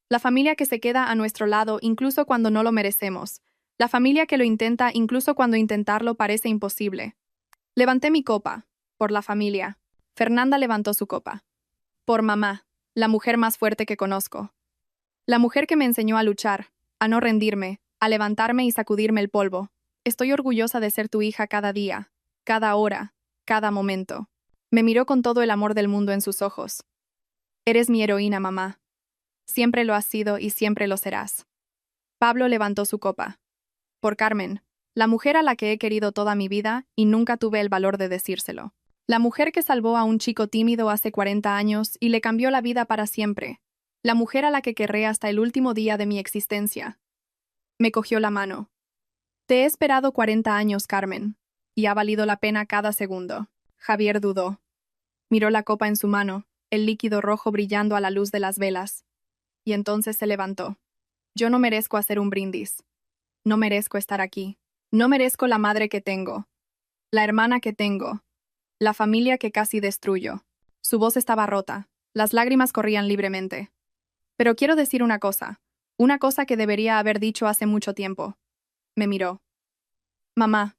La familia que se queda a nuestro lado incluso cuando no lo merecemos. La familia que lo intenta incluso cuando intentarlo parece imposible. Levanté mi copa. Por la familia. Fernanda levantó su copa. Por mamá, la mujer más fuerte que conozco. La mujer que me enseñó a luchar, a no rendirme, a levantarme y sacudirme el polvo. Estoy orgullosa de ser tu hija cada día, cada hora, cada momento. Me miró con todo el amor del mundo en sus ojos. Eres mi heroína, mamá. Siempre lo has sido y siempre lo serás. Pablo levantó su copa. Por Carmen, la mujer a la que he querido toda mi vida y nunca tuve el valor de decírselo. La mujer que salvó a un chico tímido hace 40 años y le cambió la vida para siempre. La mujer a la que querré hasta el último día de mi existencia. Me cogió la mano. Te he esperado 40 años, Carmen, y ha valido la pena cada segundo. Javier dudó. Miró la copa en su mano, el líquido rojo brillando a la luz de las velas. Y entonces se levantó. Yo no merezco hacer un brindis. No merezco estar aquí. No merezco la madre que tengo. La hermana que tengo. La familia que casi destruyo. Su voz estaba rota. Las lágrimas corrían libremente. Pero quiero decir una cosa que debería haber dicho hace mucho tiempo. Me miró. Mamá,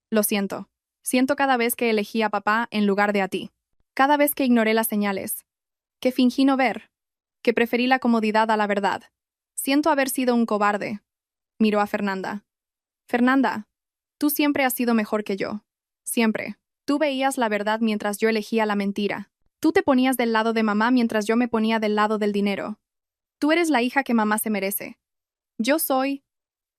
lo siento. Siento cada vez que elegí a papá en lugar de a ti. Cada vez que ignoré las señales. Que fingí no ver. Que preferí la comodidad a la verdad. Siento haber sido un cobarde. Miró a Fernanda. Fernanda, tú siempre has sido mejor que yo. Siempre. Tú veías la verdad mientras yo elegía la mentira. Tú te ponías del lado de mamá mientras yo me ponía del lado del dinero. Tú eres la hija que mamá se merece. Yo soy...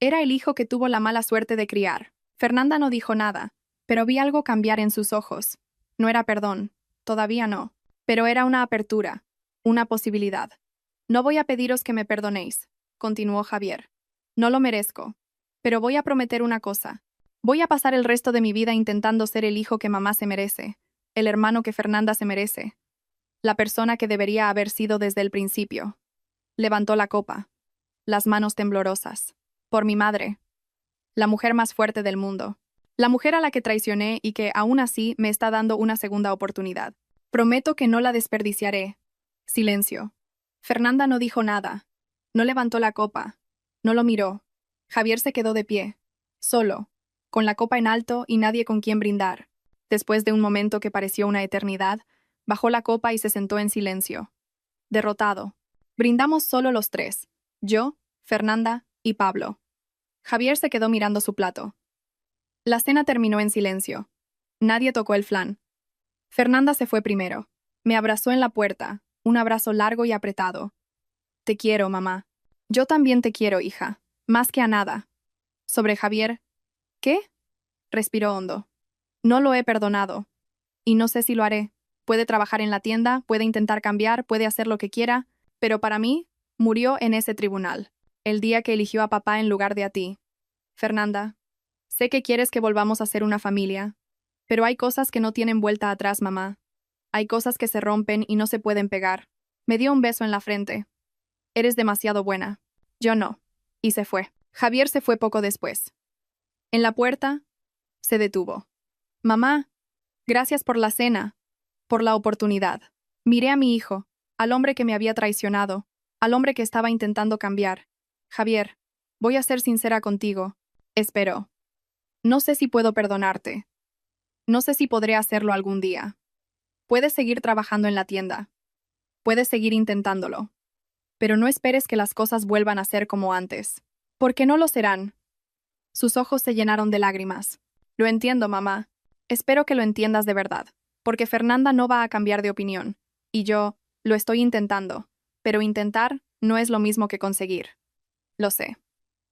Era el hijo que tuvo la mala suerte de criar. Fernanda no dijo nada, pero vi algo cambiar en sus ojos. No era perdón, todavía no, pero era una apertura, una posibilidad. No voy a pediros que me perdonéis, continuó Javier. No lo merezco, pero voy a prometer una cosa. Voy a pasar el resto de mi vida intentando ser el hijo que mamá se merece, el hermano que Fernanda se merece, la persona que debería haber sido desde el principio. Levantó la copa, las manos temblorosas. Por mi madre, la mujer más fuerte del mundo. La mujer a la que traicioné y que, aún así, me está dando una segunda oportunidad. Prometo que no la desperdiciaré. Silencio. Fernanda no dijo nada. No levantó la copa. No lo miró. Javier se quedó de pie. Solo. Con la copa en alto y nadie con quien brindar. Después de un momento que pareció una eternidad, bajó la copa y se sentó en silencio. Derrotado. Brindamos solo los tres. Yo, Fernanda y Pablo. Javier se quedó mirando su plato. La cena terminó en silencio. Nadie tocó el flan. Fernanda se fue primero. Me abrazó en la puerta, un abrazo largo y apretado. Te quiero, mamá. Yo también te quiero, hija. Más que a nada. Sobre Javier. ¿Qué? Respiró hondo. No lo he perdonado. Y no sé si lo haré. Puede trabajar en la tienda, puede intentar cambiar, puede hacer lo que quiera, pero para mí, murió en ese tribunal, el día que eligió a papá en lugar de a ti. Fernanda, sé que quieres que volvamos a ser una familia, pero hay cosas que no tienen vuelta atrás, mamá. Hay cosas que se rompen y no se pueden pegar. Me dio un beso en la frente. Eres demasiado buena. Yo no. Y se fue. Javier se fue poco después. En la puerta, se detuvo. Mamá, gracias por la cena, por la oportunidad. Miré a mi hijo, al hombre que me había traicionado, al hombre que estaba intentando cambiar. Javier, voy a ser sincera contigo. Espero. No sé si puedo perdonarte. No sé si podré hacerlo algún día. Puedes seguir trabajando en la tienda. Puedes seguir intentándolo. Pero no esperes que las cosas vuelvan a ser como antes. Porque no lo serán. Sus ojos se llenaron de lágrimas. Lo entiendo, mamá. Espero que lo entiendas de verdad. Porque Fernanda no va a cambiar de opinión. Y yo, lo estoy intentando. Pero intentar no es lo mismo que conseguir. Lo sé.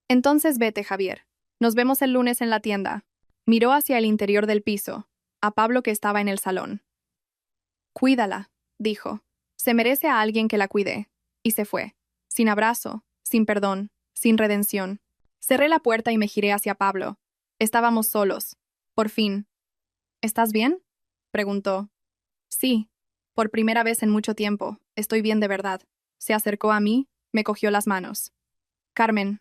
Entonces vete, Javier. Nos vemos el lunes en la tienda. Miró hacia el interior del piso, a Pablo que estaba en el salón. Cuídala, dijo. Se merece a alguien que la cuide. Y se fue. Sin abrazo, sin perdón, sin redención. Cerré la puerta y me giré hacia Pablo. Estábamos solos. Por fin. ¿Estás bien? Preguntó. Sí. Por primera vez en mucho tiempo. Estoy bien de verdad. Se acercó a mí, me cogió las manos. Carmen.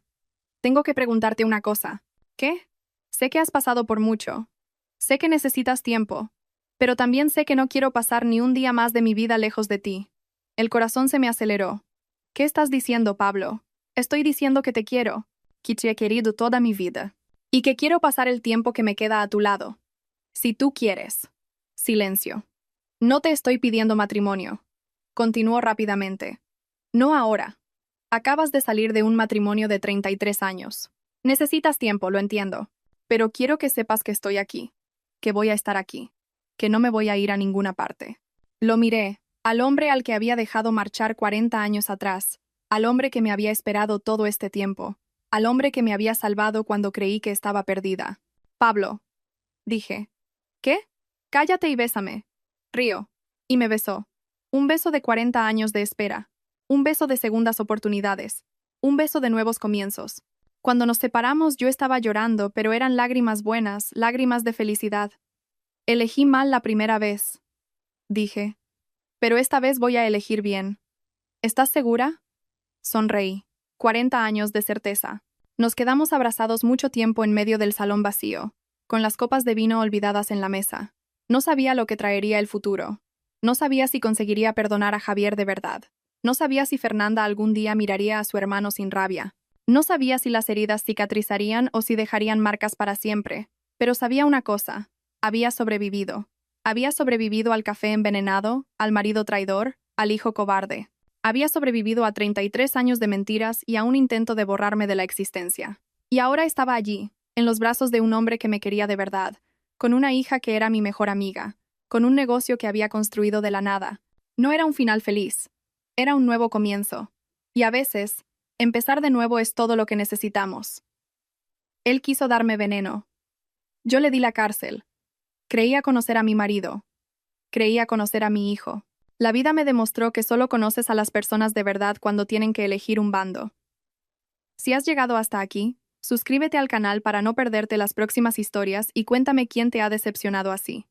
Tengo que preguntarte una cosa. ¿Qué? Sé que has pasado por mucho. Sé que necesitas tiempo. Pero también sé que no quiero pasar ni un día más de mi vida lejos de ti. El corazón se me aceleró. ¿Qué estás diciendo, Pablo? Estoy diciendo que te quiero, que te he querido toda mi vida. Y que quiero pasar el tiempo que me queda a tu lado. Si tú quieres. Silencio. No te estoy pidiendo matrimonio. Continuó rápidamente. No ahora. Acabas de salir de un matrimonio de 33 años. Necesitas tiempo, lo entiendo. Pero quiero que sepas que estoy aquí. Que voy a estar aquí. Que no me voy a ir a ninguna parte. Lo miré, al hombre al que había dejado marchar 40 años atrás, al hombre que me había esperado todo este tiempo, al hombre que me había salvado cuando creí que estaba perdida. Pablo. Dije. ¿Qué? Cállate y bésame. Río. Y me besó. Un beso de 40 años de espera. Un beso de segundas oportunidades. Un beso de nuevos comienzos. Cuando nos separamos yo estaba llorando, pero eran lágrimas buenas, lágrimas de felicidad. Elegí mal la primera vez, dije. Pero esta vez voy a elegir bien. ¿Estás segura? Sonreí. 40 años de certeza. Nos quedamos abrazados mucho tiempo en medio del salón vacío, con las copas de vino olvidadas en la mesa. No sabía lo que traería el futuro. No sabía si conseguiría perdonar a Javier de verdad. No sabía si Fernanda algún día miraría a su hermano sin rabia. No sabía si las heridas cicatrizarían o si dejarían marcas para siempre, pero sabía una cosa: había sobrevivido. Había sobrevivido al café envenenado, al marido traidor, al hijo cobarde. Había sobrevivido a 33 años de mentiras y a un intento de borrarme de la existencia. Y ahora estaba allí, en los brazos de un hombre que me quería de verdad, con una hija que era mi mejor amiga, con un negocio que había construido de la nada. No era un final feliz, era un nuevo comienzo. Y a veces, empezar de nuevo es todo lo que necesitamos. Él quiso darme veneno. Yo le di la cárcel. Creía conocer a mi marido. Creía conocer a mi hijo. La vida me demostró que solo conoces a las personas de verdad cuando tienen que elegir un bando. Si has llegado hasta aquí, suscríbete al canal para no perderte las próximas historias y cuéntame quién te ha decepcionado así.